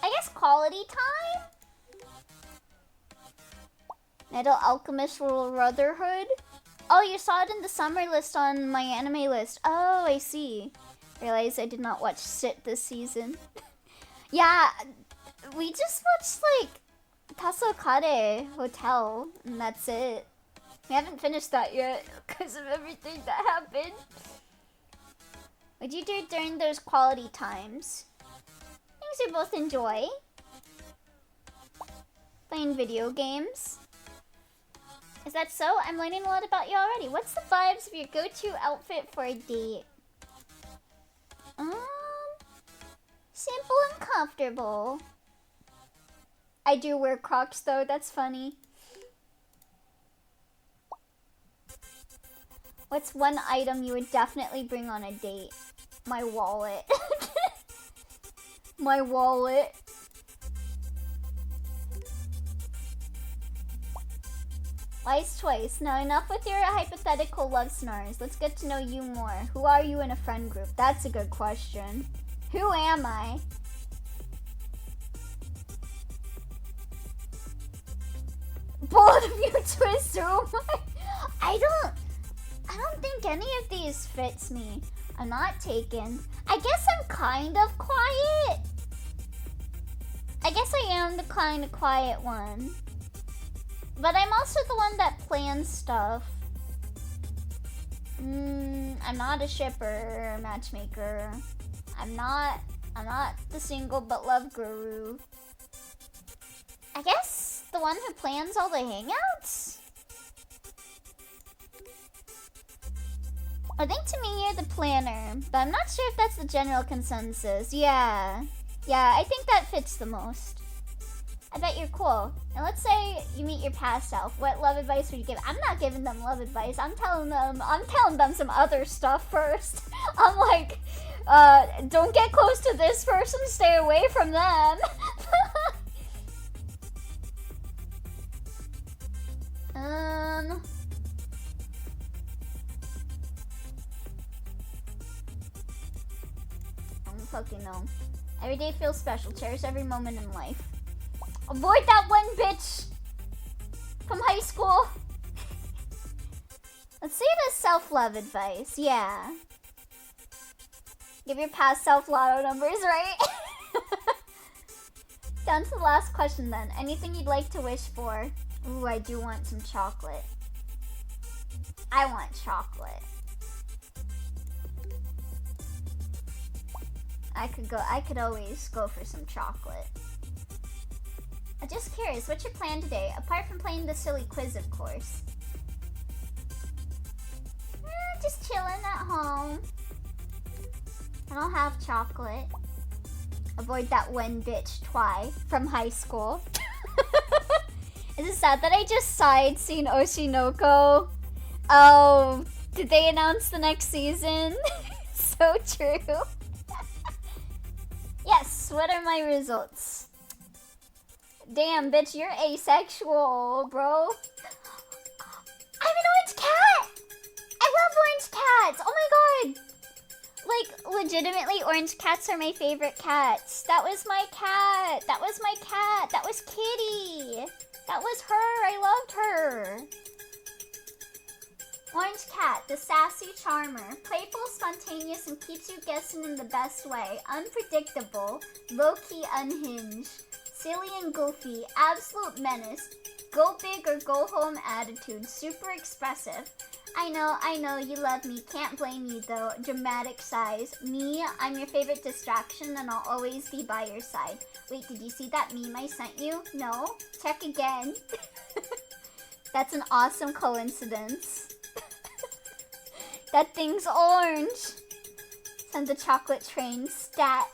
guess quality time? Metal Alchemist Brotherhood? Oh, you saw it in the summer list on my anime list. Oh, I see. Realized I did not watch shit this season. Yeah, we just watched like Tasokare Hotel, and that's it. We haven't finished that yet because of everything that happened. What'd you do during those quality times? Things you both enjoy. Playing video games. Is that so? I'm learning a lot about you already. What's the vibes of your go-to outfit for a date? Simple and comfortable. I do wear Crocs though, that's funny. What's one item you would definitely bring on a date? My wallet. My wallet. Wise choice. Now enough with your hypothetical love snars. Let's get to know you more. Who are you in a friend group? That's a good question. Who am I? Both of you to assume. I don't think any of these fits me. I'm not taken. I guess I'm kind of quiet. I guess I am the kind of quiet one. But I'm also the one that plans stuff. I'm not a shipper or matchmaker. I'm not the single but love guru. I guess the one who plans all the hangouts? I think to me you're the planner, but I'm not sure if that's the general consensus. Yeah, I think that fits the most. I bet you're cool. And let's say you meet your past self. What love advice would you give? I'm not giving them love advice. I'm telling them some other stuff first. I'm like, don't get close to this person, stay away from them. I don't fucking know. Every day feels special. Cherish every moment in life. Avoid that one bitch from high school. Let's see the self-love advice. Yeah. Give your past self lotto numbers, right? Down to the last question then. Anything you'd like to wish for? Ooh, I do want some chocolate. I want chocolate. I could always go for some chocolate. I'm just curious, what's your plan today? Apart from playing the silly quiz, of course. Just chilling at home. I don't have chocolate. Avoid that one bitch Twi from high school. Is it sad that I just sighed seeing Oshinoko? Oh, did they announce the next season? So true. Yes, what are my results? Damn, bitch, you're asexual, bro. I'm an orange cat! I love orange cats! Oh my god! Like, legitimately, orange cats are my favorite cats. That was my cat! That was my cat! That was Kitty! That was her! I loved her! Orange cat, the sassy charmer. Playful, spontaneous, and keeps you guessing in the best way. Unpredictable, low-key unhinged. Silly and goofy, absolute menace. Go big or go home attitude. Super expressive. I know, you love me. Can't blame you though. Dramatic size. Me, I'm your favorite distraction and I'll always be by your side. Wait, did you see that meme I sent you? No? Check again. That's an awesome coincidence. That thing's orange. Send the chocolate train. Stat.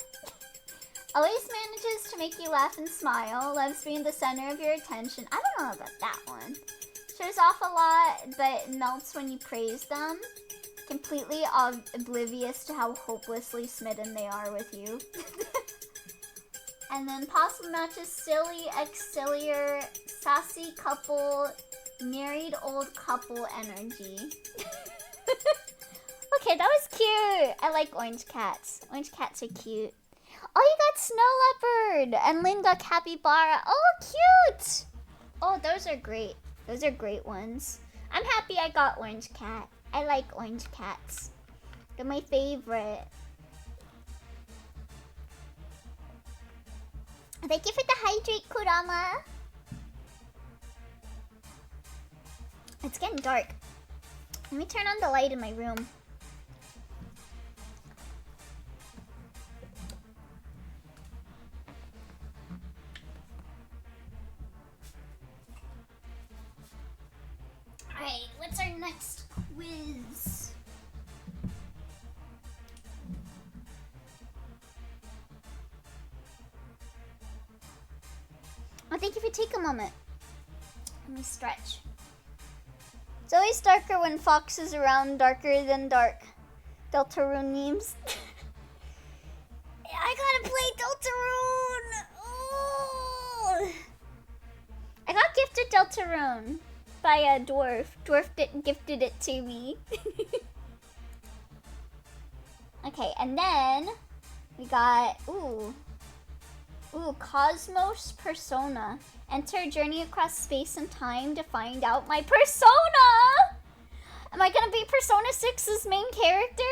Always manages to make you laugh and smile. Loves being the center of your attention. I don't know about that one. Shows off a lot, but melts when you praise them. Completely oblivious to how hopelessly smitten they are with you. And then possible matches silly, ex-sillier, sassy couple, married old couple energy. Okay, that was cute. I like orange cats. Orange cats are cute. Oh, you got Snow Leopard and Linda Capybara. Oh, cute. Oh, those are great. Those are great ones. I'm happy I got orange cat. I like orange cats. They're my favorite. Thank you for the hydrate, Kurama. It's getting dark. Let me turn on the light in my room. Alright, what's our next quiz? Oh, thank you for taking a moment. Let me stretch. It's always darker when Fox is around, darker than dark. Deltarune memes. I gotta play Deltarune! Oh! I got gifted Deltarune by a dwarf. Dwarf gifted it to me. Okay, and then we got, ooh, Cosmos Persona. Enter a journey across space and time to find out my persona! Am I gonna be Persona 6's main character?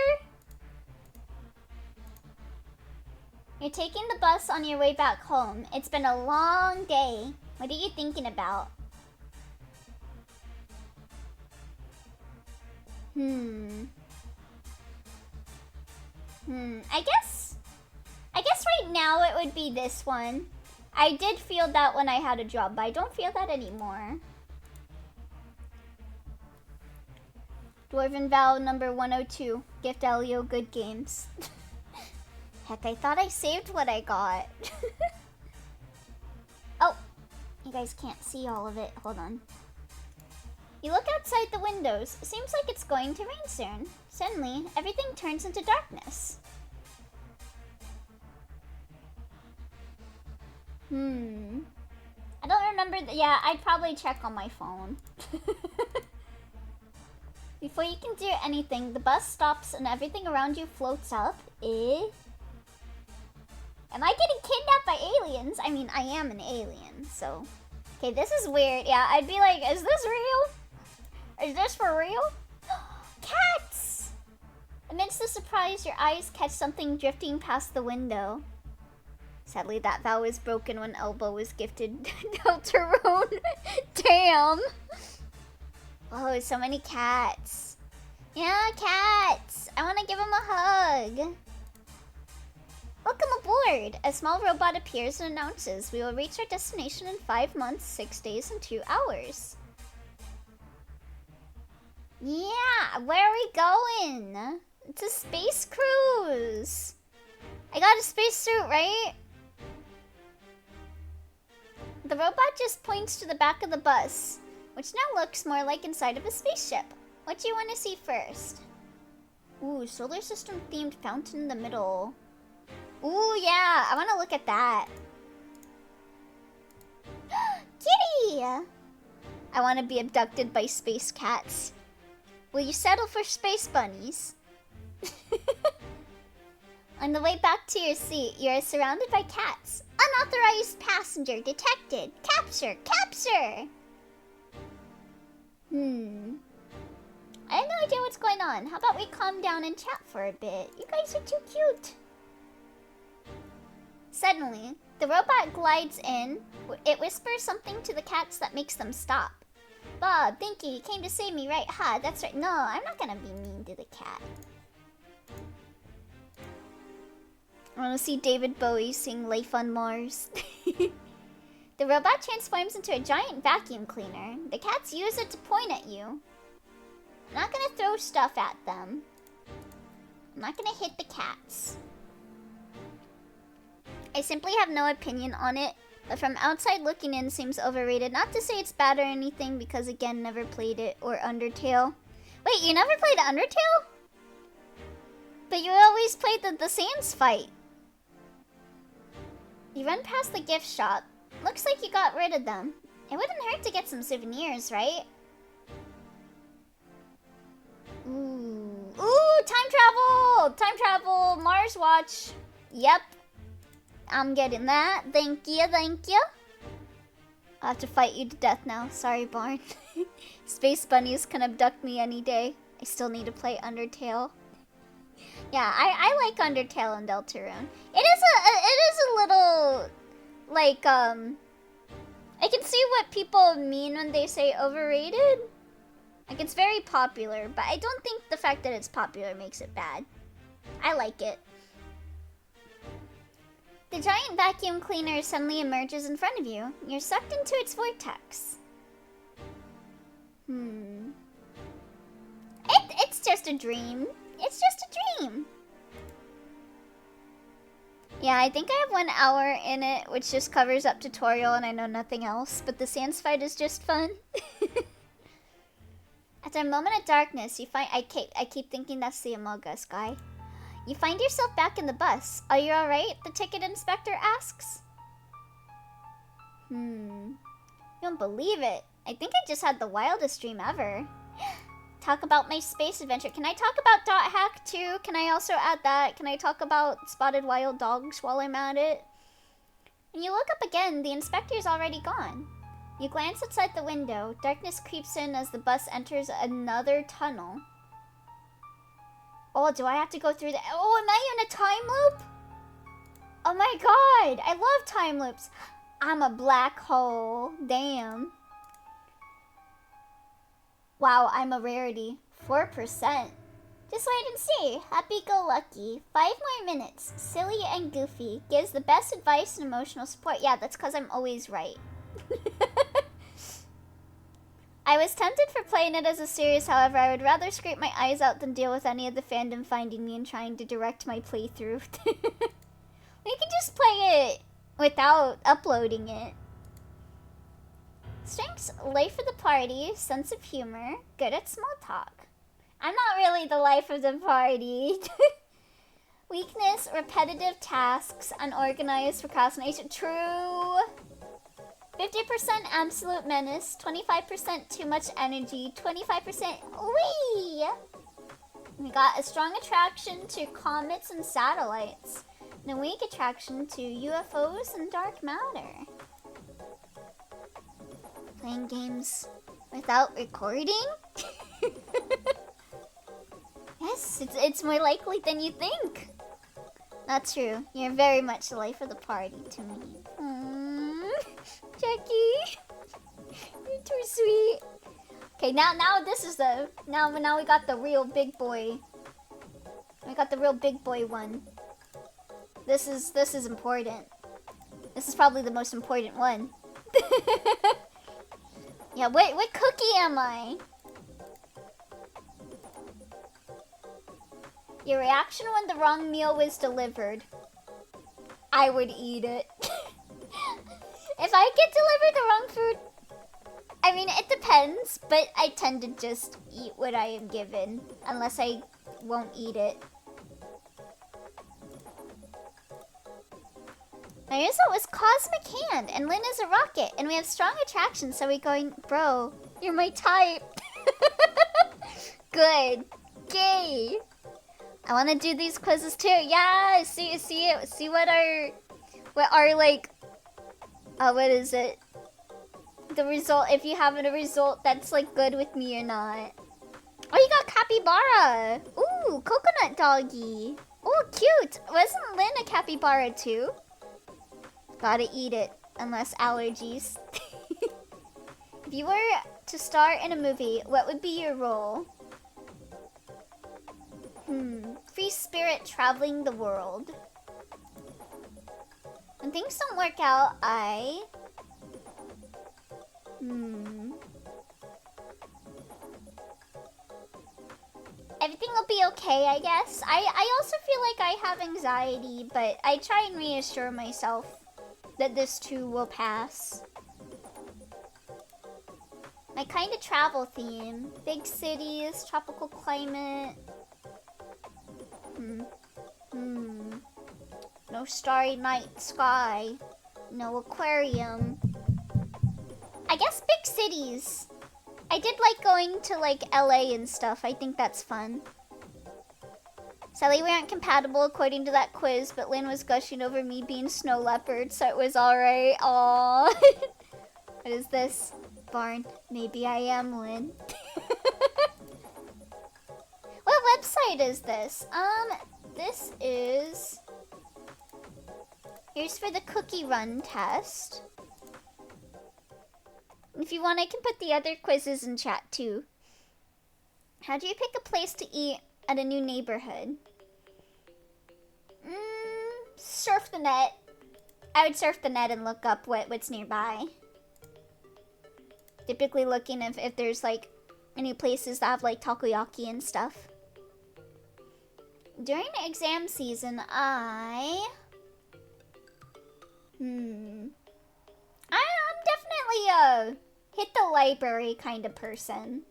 You're taking the bus on your way back home. It's been a long day. What are you thinking about? I guess right now it would be this one. I did feel that when I had a job, but I don't feel that anymore. Dwarven Vow number 102. Gift Elio good games. Heck, I thought I saved what I got. Oh, you guys can't see all of it. Hold on. You look outside the windows. Seems like it's going to rain soon. Suddenly, everything turns into darkness. I don't remember. Yeah, I'd probably check on my phone. Before you can do anything, the bus stops and everything around you floats up. Am I getting kidnapped by aliens? I mean, I am an alien, so... Okay, this is weird. Yeah, I'd be like, is this real? Is this for real? Cats! Amidst the surprise, your eyes catch something drifting past the window. Sadly, that vow was broken when Elbow was gifted Deltarune. Damn. Oh, so many cats. Yeah, cats. I want to give them a hug. Welcome aboard. A small robot appears and announces, we will reach our destination in 5 months, 6 days, and 2 hours. Yeah, where are we going? It's a space cruise. I got a spacesuit, right? The robot just points to the back of the bus, which now looks more like inside of a spaceship. What do you want to see first? Ooh, solar system themed fountain in the middle. Ooh, yeah, I want to look at that. Kitty! I want to be abducted by space cats. Will you settle for space bunnies? On the way back to your seat, you are surrounded by cats. Unauthorized passenger detected. Capture! Capture! I have no idea what's going on. How about we calm down and chat for a bit? You guys are too cute. Suddenly, the robot glides in. It whispers something to the cats that makes them stop. Bob, Binky, you came to save me, right? Ha, that's right. No, I'm not gonna be mean to the cat. I want to see David Bowie sing Life on Mars. The robot transforms into a giant vacuum cleaner. The cats use it to point at you. I'm not gonna throw stuff at them. I'm not gonna hit the cats. I simply have no opinion on it, but from outside looking in seems overrated. Not to say it's bad or anything, because again, never played it, or Undertale. Wait, you never played Undertale? But you always played the Sans fight. You run past the gift shop. Looks like you got rid of them. It wouldn't hurt to get some souvenirs, right? Ooh, time travel! Time travel, Mars watch. Yep. I'm getting that. Thank you, thank you. I'll have to fight you to death now. Sorry, Barn. Space bunnies can abduct me any day. I still need to play Undertale. Yeah, I like Undertale and Deltarune. It is a little, like, I can see what people mean when they say overrated. Like, it's very popular, but I don't think the fact that it's popular makes it bad. I like it. The giant vacuum cleaner suddenly emerges in front of you. You're sucked into its vortex. It's just a dream. It's just a dream. Yeah, I think I have 1 hour in it, which just covers up tutorial and I know nothing else, but the Sans fight is just fun. After a moment of darkness, you find... I keep thinking that's the Among Us guy. You find yourself back in the bus. Are you alright? The ticket inspector asks. You don't believe it. I think I just had the wildest dream ever. Talk about my space adventure. Can I talk about Dot Hack too? Can I also add that? Can I talk about spotted wild dogs while I'm at it? When you look up again, the inspector's already gone. You glance outside the window. Darkness creeps in as the bus enters another tunnel. Oh, do I have to go through the... Oh, am I in a time loop? Oh my god, I love time loops. I'm a black hole. Damn. Wow, I'm a rarity. 4%. Just wait and see. Happy-go-lucky. 5 more minutes. Silly and goofy. Gives the best advice and emotional support. Yeah, that's because I'm always right. I was tempted for playing it as a series, however, I would rather scrape my eyes out than deal with any of the fandom finding me and trying to direct my playthrough. We can just play it without uploading it. Strengths, life of the party, sense of humor, good at small talk. I'm not really the life of the party. Weakness, repetitive tasks, unorganized, procrastination. True. 50% absolute menace, 25% too much energy, 25% wee! We got a strong attraction to comets and satellites, and a weak attraction to UFOs and dark matter. Playing games without recording? Yes, it's more likely than you think. That's true. You're very much the life of the party to me. Jackie, you're too sweet. Okay, now this is the now we got the real big boy. We got the real big boy one. This is important. This is probably the most important one. Yeah, what cookie am I? Your reaction when the wrong meal was delivered. I would eat it. If I get delivered the wrong food, I mean, it depends, but I tend to just eat what I am given, unless I won't eat it. My result was Cosmic Hand, and Lynn is a rocket, and we have strong attraction, so we're going, bro, you're my type. Good. Gay. I want to do these quizzes too. Yeah, see what are like, what is it? The result, if you have a result that's like good with me or not. Oh, you got capybara. Ooh, coconut doggy. Oh, cute. Wasn't Lynn a capybara too? Gotta eat it, unless allergies. If you were to star in a movie, what would be your role? Free spirit traveling the world. When things don't work out, everything will be okay, I guess. I also feel like I have anxiety, but I try and reassure myself that this too will pass. My kind of travel theme. Big cities, tropical climate. No starry night sky. No aquarium. I guess big cities. I did like going to like LA and stuff. I think that's fun. Sadly, we aren't compatible according to that quiz, but Lynn was gushing over me being snow leopard, so it was alright. Aww. What is this? Barn. Maybe I am Lynn. What website is this? This is... Here's for the cookie run test. If you want, I can put the other quizzes in chat too. How do you pick a place to eat at a new neighborhood? Surf the net. I would surf the net and look up what's nearby. Typically looking if there's like any places that have like takoyaki and stuff. During exam season, I'm definitely a hit the library kind of person.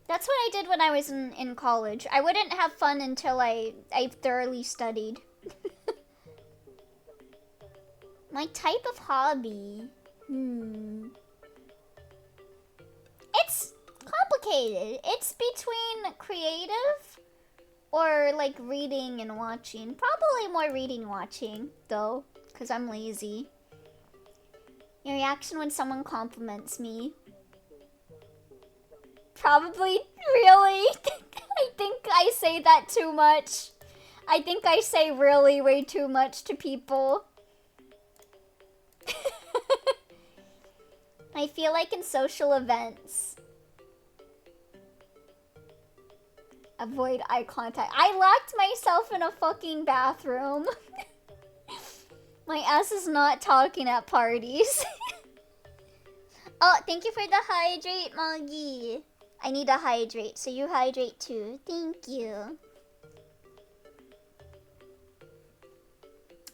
That's what I did when I was in college. I wouldn't have fun until I thoroughly studied. My type of hobby. It's complicated. It's between creative or like reading and watching. Probably more reading and watching though, because I'm lazy. Your reaction when someone compliments me. Probably, really? I think I say that too much. I think I say really way too much to people. I feel like in social events. Avoid eye contact. I locked myself in a fucking bathroom. My ass is not talking at parties. Oh, thank you for the hydrate, Moggy. I need to hydrate, so you hydrate too. Thank you.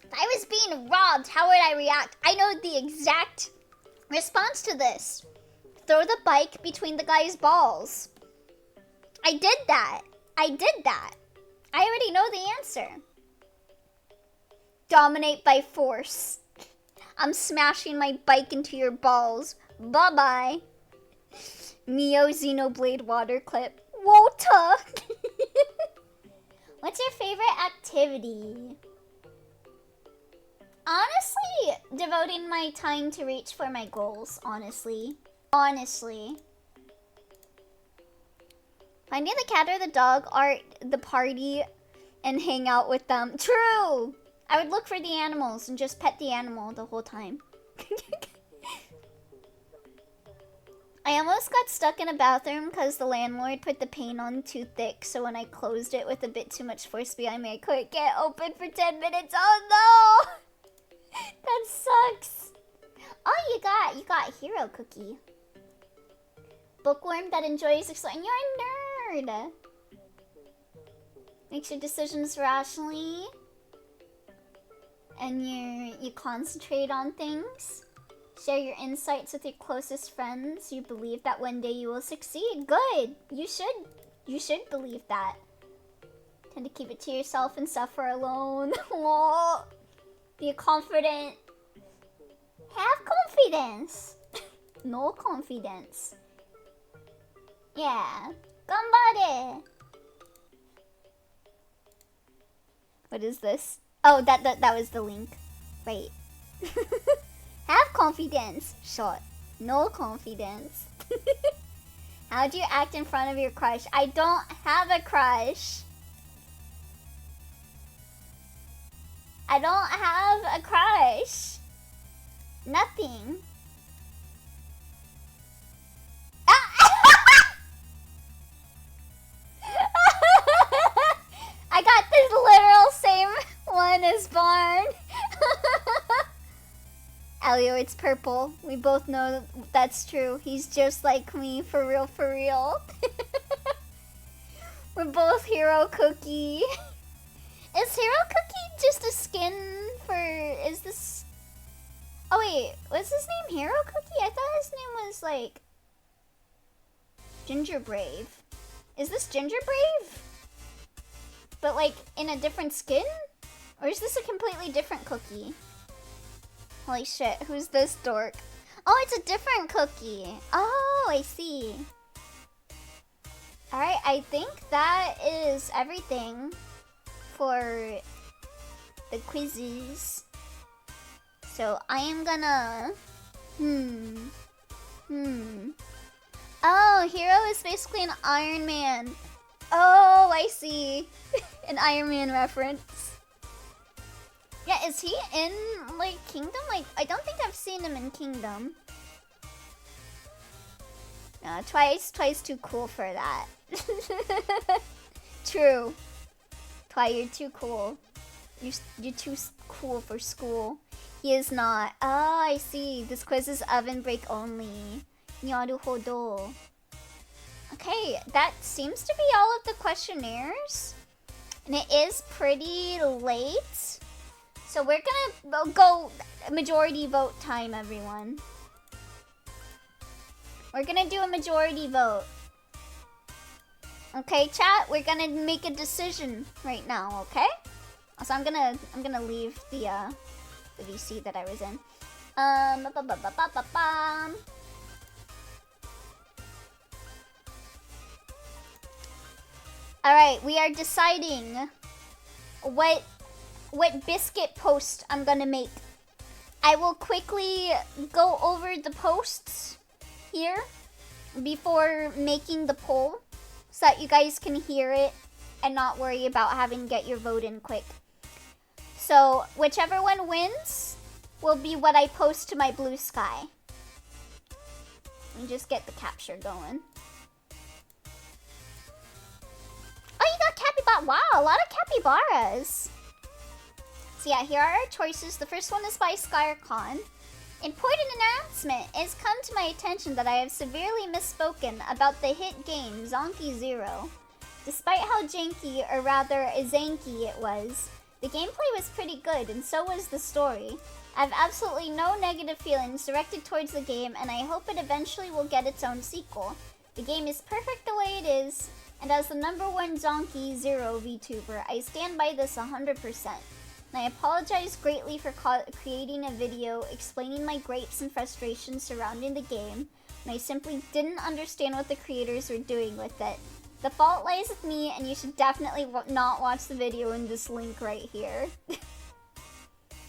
If I was being robbed, how would I react? I know the exact response to this. Throw the bike between the guy's balls. I did that. I already know the answer. Dominate by force. I'm smashing my bike into your balls. Bye-bye. Mio Xenoblade water clip. Wota! What's your favorite activity? Honestly, devoting my time to reach for my goals, honestly. Finding the cat or the dog are the party and hang out with them. True! I would look for the animals and just pet the animal the whole time. I almost got stuck in a bathroom because the landlord put the paint on too thick, so when I closed it with a bit too much force behind me, I couldn't get open for 10 minutes. Oh no! That sucks. Oh, you got hero cookie. Bookworm that enjoys exploring. You're a nerd. Makes your decisions rationally. And you concentrate on things. Share your insights with your closest friends. You believe that one day you will succeed. Good. You should believe that. Tend to keep it to yourself and suffer alone. Be confident. Have confidence. No confidence. Yeah. Ganbare. What is this? Oh, that was the link. Right. Have confidence. Short. No confidence. How do you act in front of your crush? I don't have a crush. I don't have a crush. Nothing. I got this literal same one as Barn. Elio, it's purple. We both know that's true. He's just like me, for real, for real. We're both Hero Cookie. Is Hero Cookie just a skin for... Is this... Oh wait, was his name Hero Cookie? I thought his name was like... Ginger Brave. Is this Ginger Brave? But like in a different skin? Or is this a completely different cookie? Holy shit, who's this dork? Oh, it's a different cookie. Oh, I see. Alright, I think that is everything for the quizzes. So I am gonna... Oh, Hero is basically an Iron Man. Oh, I see. An Iron Man reference. Yeah, is he in, like, Kingdom? Like, I don't think I've seen him in Kingdom. No, Twice too cool for that. True. Twi, you're too cool. You're too cool for school. He is not. Oh, I see. This quiz is oven break only. Naruhodo. Okay, that seems to be all of the questionnaires. And it is pretty late. So we're gonna go majority vote time, everyone. We're gonna do a majority vote. Okay, chat, we're gonna make a decision right now, okay? So I'm gonna leave the VC that I was in. Alright, we are deciding what biscuit post I'm gonna make. I will quickly go over the posts here before making the poll so that you guys can hear it and not worry about having to get your vote in quick. So whichever one wins will be what I post to my blue sky. Let me just get the capture going. Oh, you got capybara. Wow, a lot of capybaras. So yeah, here are our choices. The first one is by SkyreCon. Important announcement. It has come to my attention that I have severely misspoken about the hit game Zonky Zero. Despite how janky, or rather zanky it was, the gameplay was pretty good and so was the story. I have absolutely no negative feelings directed towards the game and I hope it eventually will get its own sequel. The game is perfect the way it is, and as the #1 Zonky Zero VTuber, I stand by this 100%. And I apologize greatly for creating a video explaining my gripes and frustrations surrounding the game, and I simply didn't understand what the creators were doing with it. The fault lies with me, and you should definitely not watch the video in this link right here.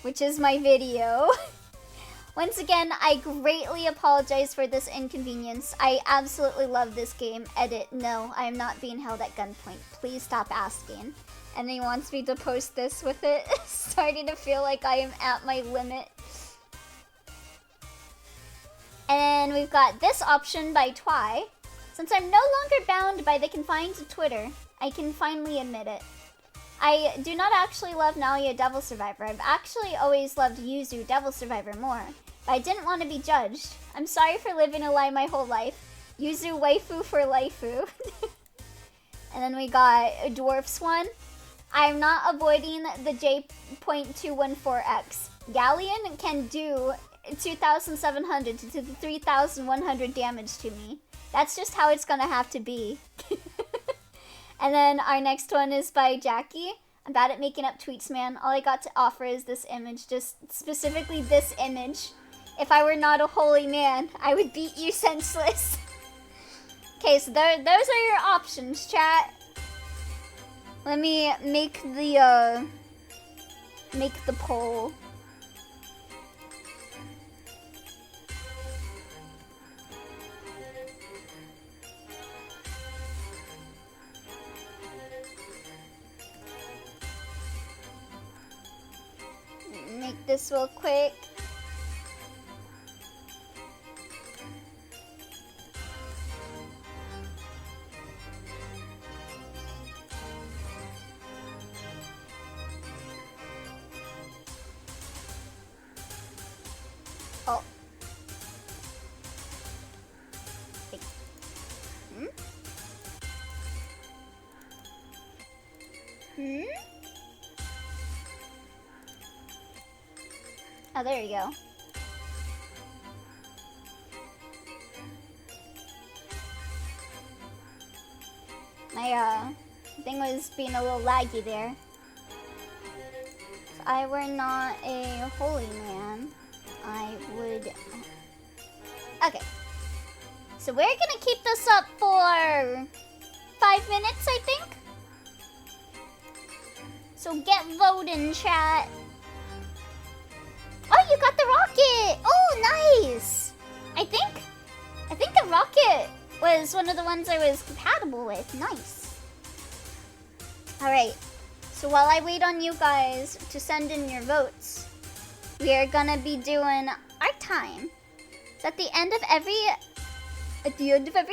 Which is my video. Once again, I greatly apologize for this inconvenience. I absolutely love this game. Edit, no, I am not being held at gunpoint. Please stop asking. And he wants me to post this with it. Starting to feel like I am at my limit. And we've got this option by Twy. Since I'm no longer bound by the confines of Twitter, I can finally admit it. I do not actually love Nalia Devil Survivor. I've actually always loved Yuzu Devil Survivor more, but I didn't want to be judged. I'm sorry for living a lie my whole life. Yuzu waifu for laifu. And then we got a Dwarfs one. I'm not avoiding the J.214X. Galleon can do 2,700 to 3,100 damage to me. That's just how it's gonna have to be. And then our next one is by Jackie. I'm bad at making up tweets, man. All I got to offer is this image, just specifically this image. If I were not a holy man, I would beat you senseless. Okay, so those are your options, chat. Let me make the poll. Make this real quick. Oh. Hmm? Hmm? Oh, there you go. My thing was being a little laggy there. If I were not a holy man, I would... Okay. So we're gonna keep this up for 5 minutes, I think? So get voting, chat. Oh, you got the rocket! Oh, nice! I think the rocket was one of the ones I was compatible with. Nice. Alright, so while I wait on you guys to send in your votes, we are gonna be doing art time. So at the end of every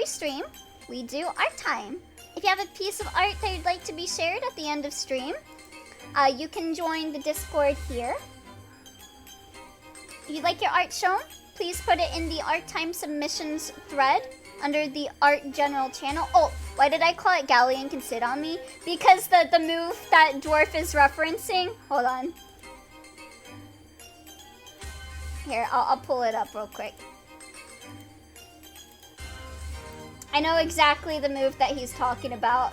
stream, we do art time. If you have a piece of art that you'd like to be shared at the end of stream, you can join the Discord here. If you'd like your art shown, please put it in the art time submissions thread under the art general channel. Oh, why did I call it Galleon Can Sit On Me? Because the move that Dwarf is referencing, hold on. Here, I'll pull it up real quick. I know exactly the move that he's talking about.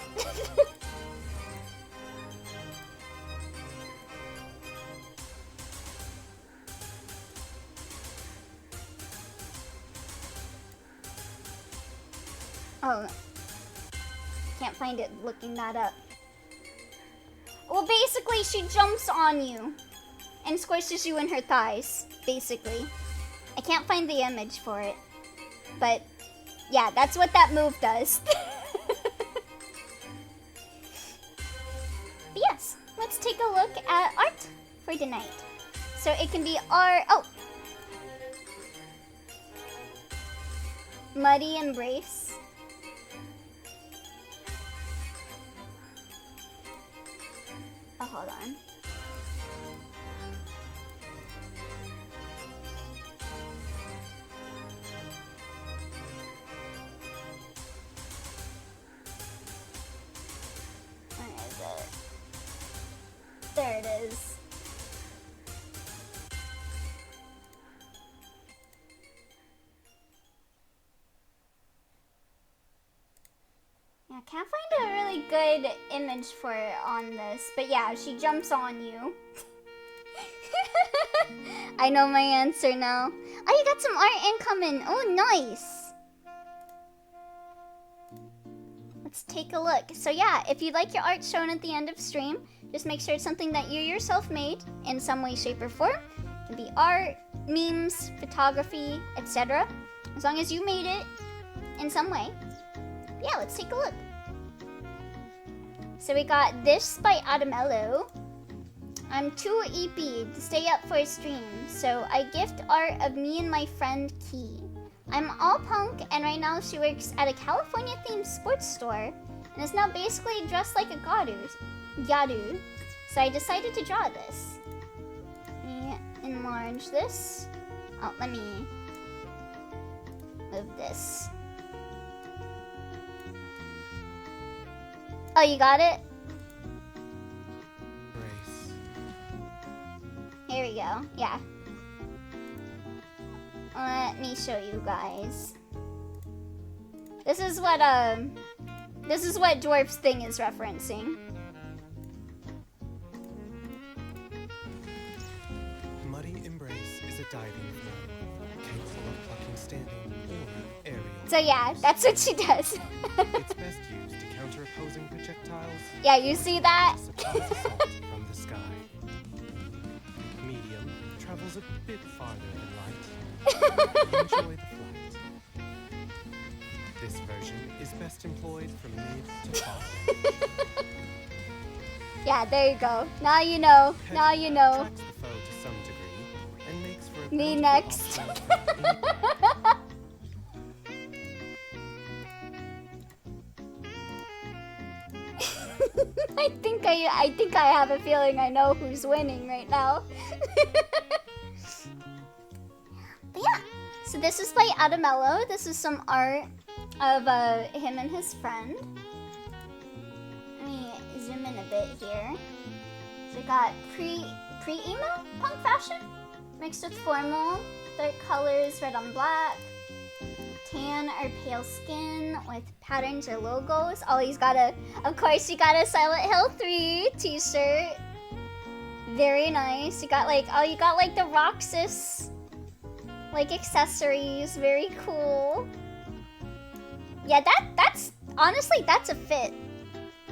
Oh, can't find it looking that up. Well, basically, she jumps on you and squishes you in her thighs, basically. I can't find the image for it, but yeah, that's what that move does. But yes, let's take a look at art for tonight. So it can be art, oh! Muddy Embrace. Oh, hold on. Where is it? There it is. Yeah, I can't find a really good image for it on this, but yeah, she jumps on you. I know my answer now. Oh, you got some art incoming. Oh, nice. Let's take a look. So yeah, if you'd like your art shown at the end of stream, just make sure it's something that you yourself made in some way, shape, or form. It can be art, memes, photography, etc. As long as you made it in some way. Yeah, let's take a look. So we got this by Adamello. I'm too EP to stay up for a stream, so I gift art of me and my friend Key. I'm all punk, and right now she works at a California-themed sports store, and is now basically dressed like a gyadu. So I decided to draw this. Let me enlarge this. Oh, let me move this. Oh, you got it? Here we go. Yeah. Let me show you guys. This is what Dwarf's thing is referencing. Muddy Embrace is a diving flow, capable of plucking standing or aerial. So yeah, that's what she does. It's best used to counter opposing projectiles. Yeah, you see that? Supplies assault from the sky. Medium travels a bit farther than light. Enjoy the flight. This version is best employed from mid to far. Yeah, there you go. Now you know. Now you know. Tracks the foe to some degree and makes for a Me bountiful next. option I think I have a feeling I know who's winning right now. But yeah, so this is by Adamello. This is some art of him and his friend. Let me zoom in a bit here. So we got pre-emo punk fashion mixed with formal, dark colors, red on black, tan or pale skin with patterns or logos. Oh, of course you got a Silent Hill 3 t-shirt. Very nice. You got like the Roxas like accessories. Very cool. Yeah, that's honestly, that's a fit.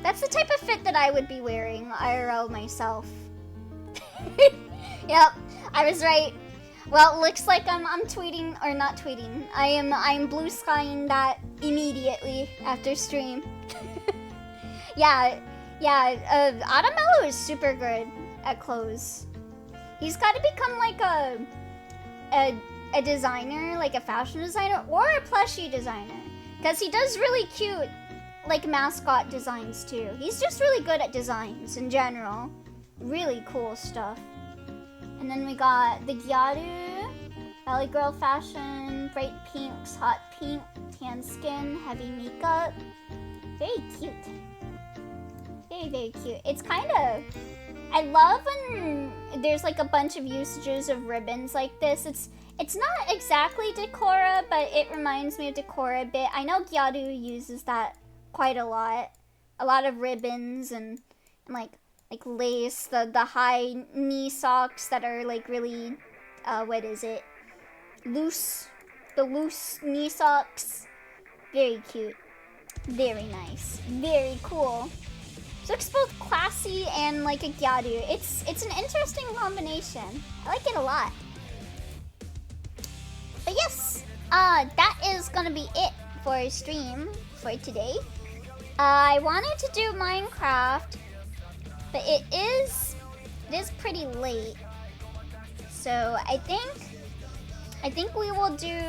That's the type of fit that I would be wearing IRL myself. Yep, I was right. Well, looks like I'm tweeting, or not tweeting. I'm blue skying that immediately after stream. Yeah. Adamello is super good at clothes. He's got to become like a designer, like a fashion designer or a plushie designer, because he does really cute like mascot designs too. He's just really good at designs in general. Really cool stuff. And then we got the Gyaru, Valley Girl fashion, bright pinks, hot pink, tan skin, heavy makeup. Very cute. Very, very cute. It's kind of... I love when there's like a bunch of usages of ribbons like this. It's not exactly Decora, but it reminds me of Decora a bit. I know Gyaru uses that quite a lot. A lot of ribbons and like lace, the high knee socks that are like really, what is it? Loose. The loose knee socks. Very cute. Very nice. Very cool. Looks both classy and like a Gyaru. It's an interesting combination. I like it a lot. But yes, that is gonna be it for stream for today. I wanted to do Minecraft, but it is pretty late. So I think we will do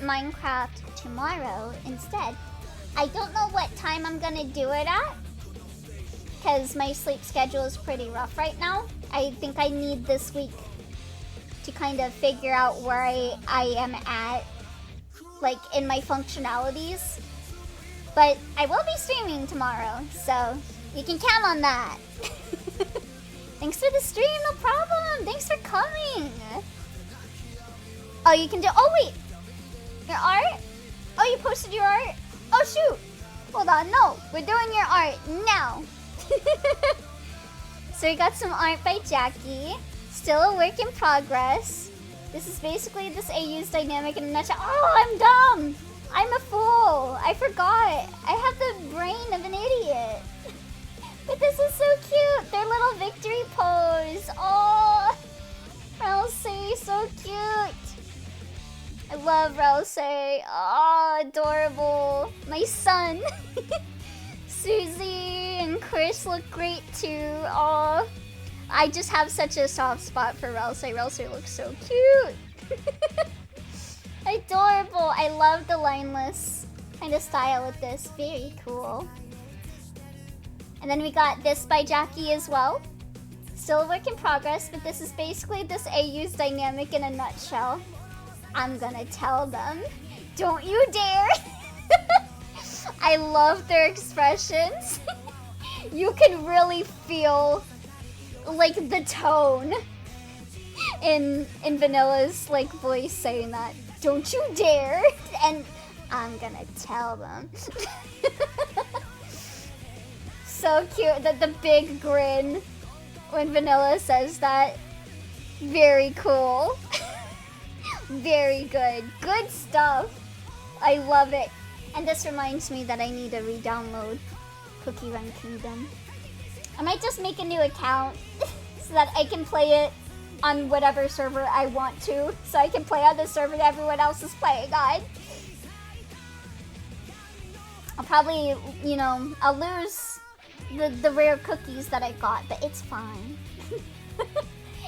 Minecraft tomorrow instead. I don't know what time I'm gonna do it at, because my sleep schedule is pretty rough right now. I think I need this week to kind of figure out where I am at, like in my functionalities. But I will be streaming tomorrow, so you can count on that. Thanks for the stream, no problem. Thanks for coming. Oh, you can do, oh wait, your art? Oh, you posted your art? Oh shoot, hold on, no, we're doing your art now. So we got some art by Jackie, still a work in progress. This is basically this AU's dynamic in a nutshell. Oh, I'm dumb. I'm a fool. I forgot. I have the brain of an idiot. But this is so cute. Their little victory pose. Oh, Elsie, so cute. love Ralsei. Oh, adorable. My son. Susie and Chris look great too. Oh, I just have such a soft spot for Ralsei. Ralsei looks so cute. Adorable. I love the lineless kind of style with this. Very cool. And then we got this by Jackie as well. Still a work in progress, but this is basically this AU's dynamic in a nutshell. I'm gonna tell them. Don't you dare! I love their expressions. You can really feel like the tone in Vanilla's like voice saying that. Don't you dare! And I'm gonna tell them. So cute that the big grin when Vanilla says that. Very cool. Very good. Good stuff. I love it. And this reminds me that I need to re-download Cookie Run Kingdom. I might just make a new account so that I can play it on whatever server I want to. So I can play on the server that everyone else is playing on. I'll probably, you know, I'll lose the rare cookies that I got, but it's fine.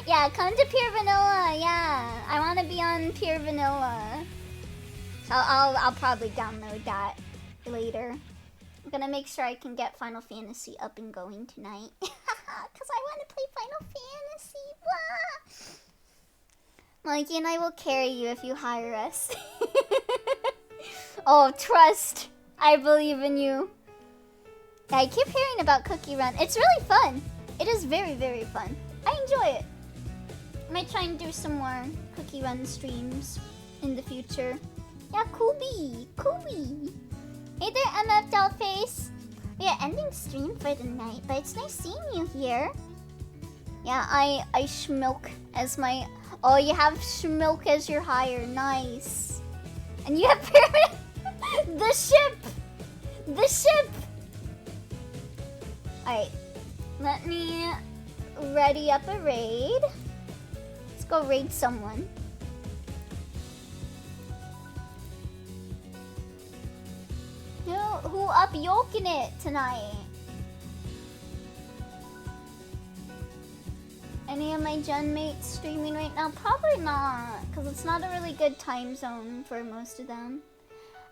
Yeah, come to Pure Vanilla. Yeah, I want to be on Pure Vanilla. So I'll probably download that later. I'm gonna make sure I can get Final Fantasy up and going tonight. Because I want to play Final Fantasy. Blah. Mikey and I will carry you if you hire us. Oh, trust. I believe in you. Yeah, I keep hearing about Cookie Run. It's really fun. It is very, very fun. I enjoy it. I might try and do some more Cookie Run streams in the future. Yeah, Kubi. Hey there, MF Dollface. We are ending stream for the night, but it's nice seeing you here. Yeah, I Schmilk as my... Oh, you have Schmilk as your hire. Nice. And you have the ship. The ship. Alright. Let me ready up a raid. Let's go raid someone. Who up yoking it tonight? Any of my gen mates streaming right now? Probably not, because it's not a really good time zone for most of them.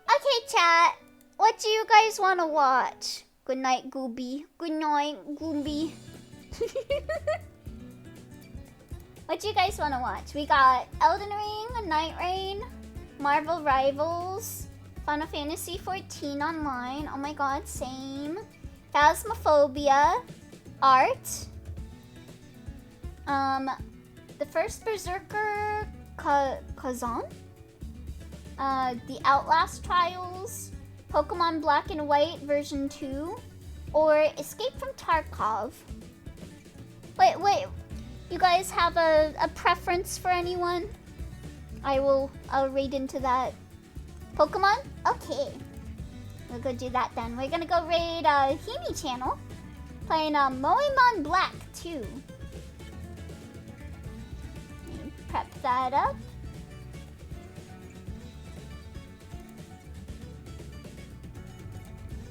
Okay, chat. What do you guys want to watch? Good night, Gooby. Good night, Gooby. What do you guys want to watch? We got Elden Ring, Night Rain, Marvel Rivals, Final Fantasy 14 online. Oh my god, same. Phasmophobia, Art. The first Berserker Kazan. The Outlast Trials, Pokemon Black and White version 2, or Escape from Tarkov. Wait. You guys have a preference for anyone? I'll raid into that. Pokemon? Okay. We'll go do that then. We're gonna go raid Himi channel. Playing Moemon Black 2. Prep that up.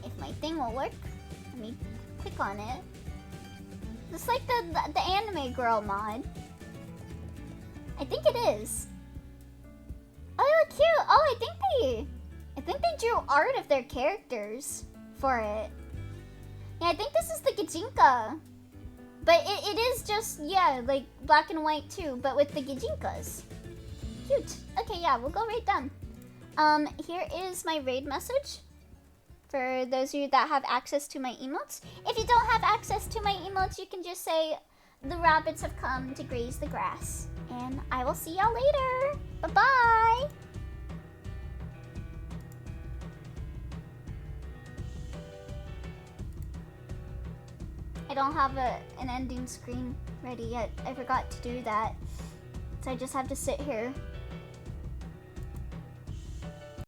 If my thing will work, let me click on it. It's like the anime girl mod. I think it is. Oh, cute. Oh, I think they drew art of their characters for it. Yeah, I think this is the Gijinka. But it is just, yeah, like black and white too, but with the Gijinkas. Cute. Okay, yeah, we'll go raid them. Here is my raid message for those of you that have access to my emotes. If you don't have access to my emotes, you can just say, the rabbits have come to graze the grass. And I will see y'all later. Bye-bye. I don't have an ending screen ready yet. I forgot to do that. So I just have to sit here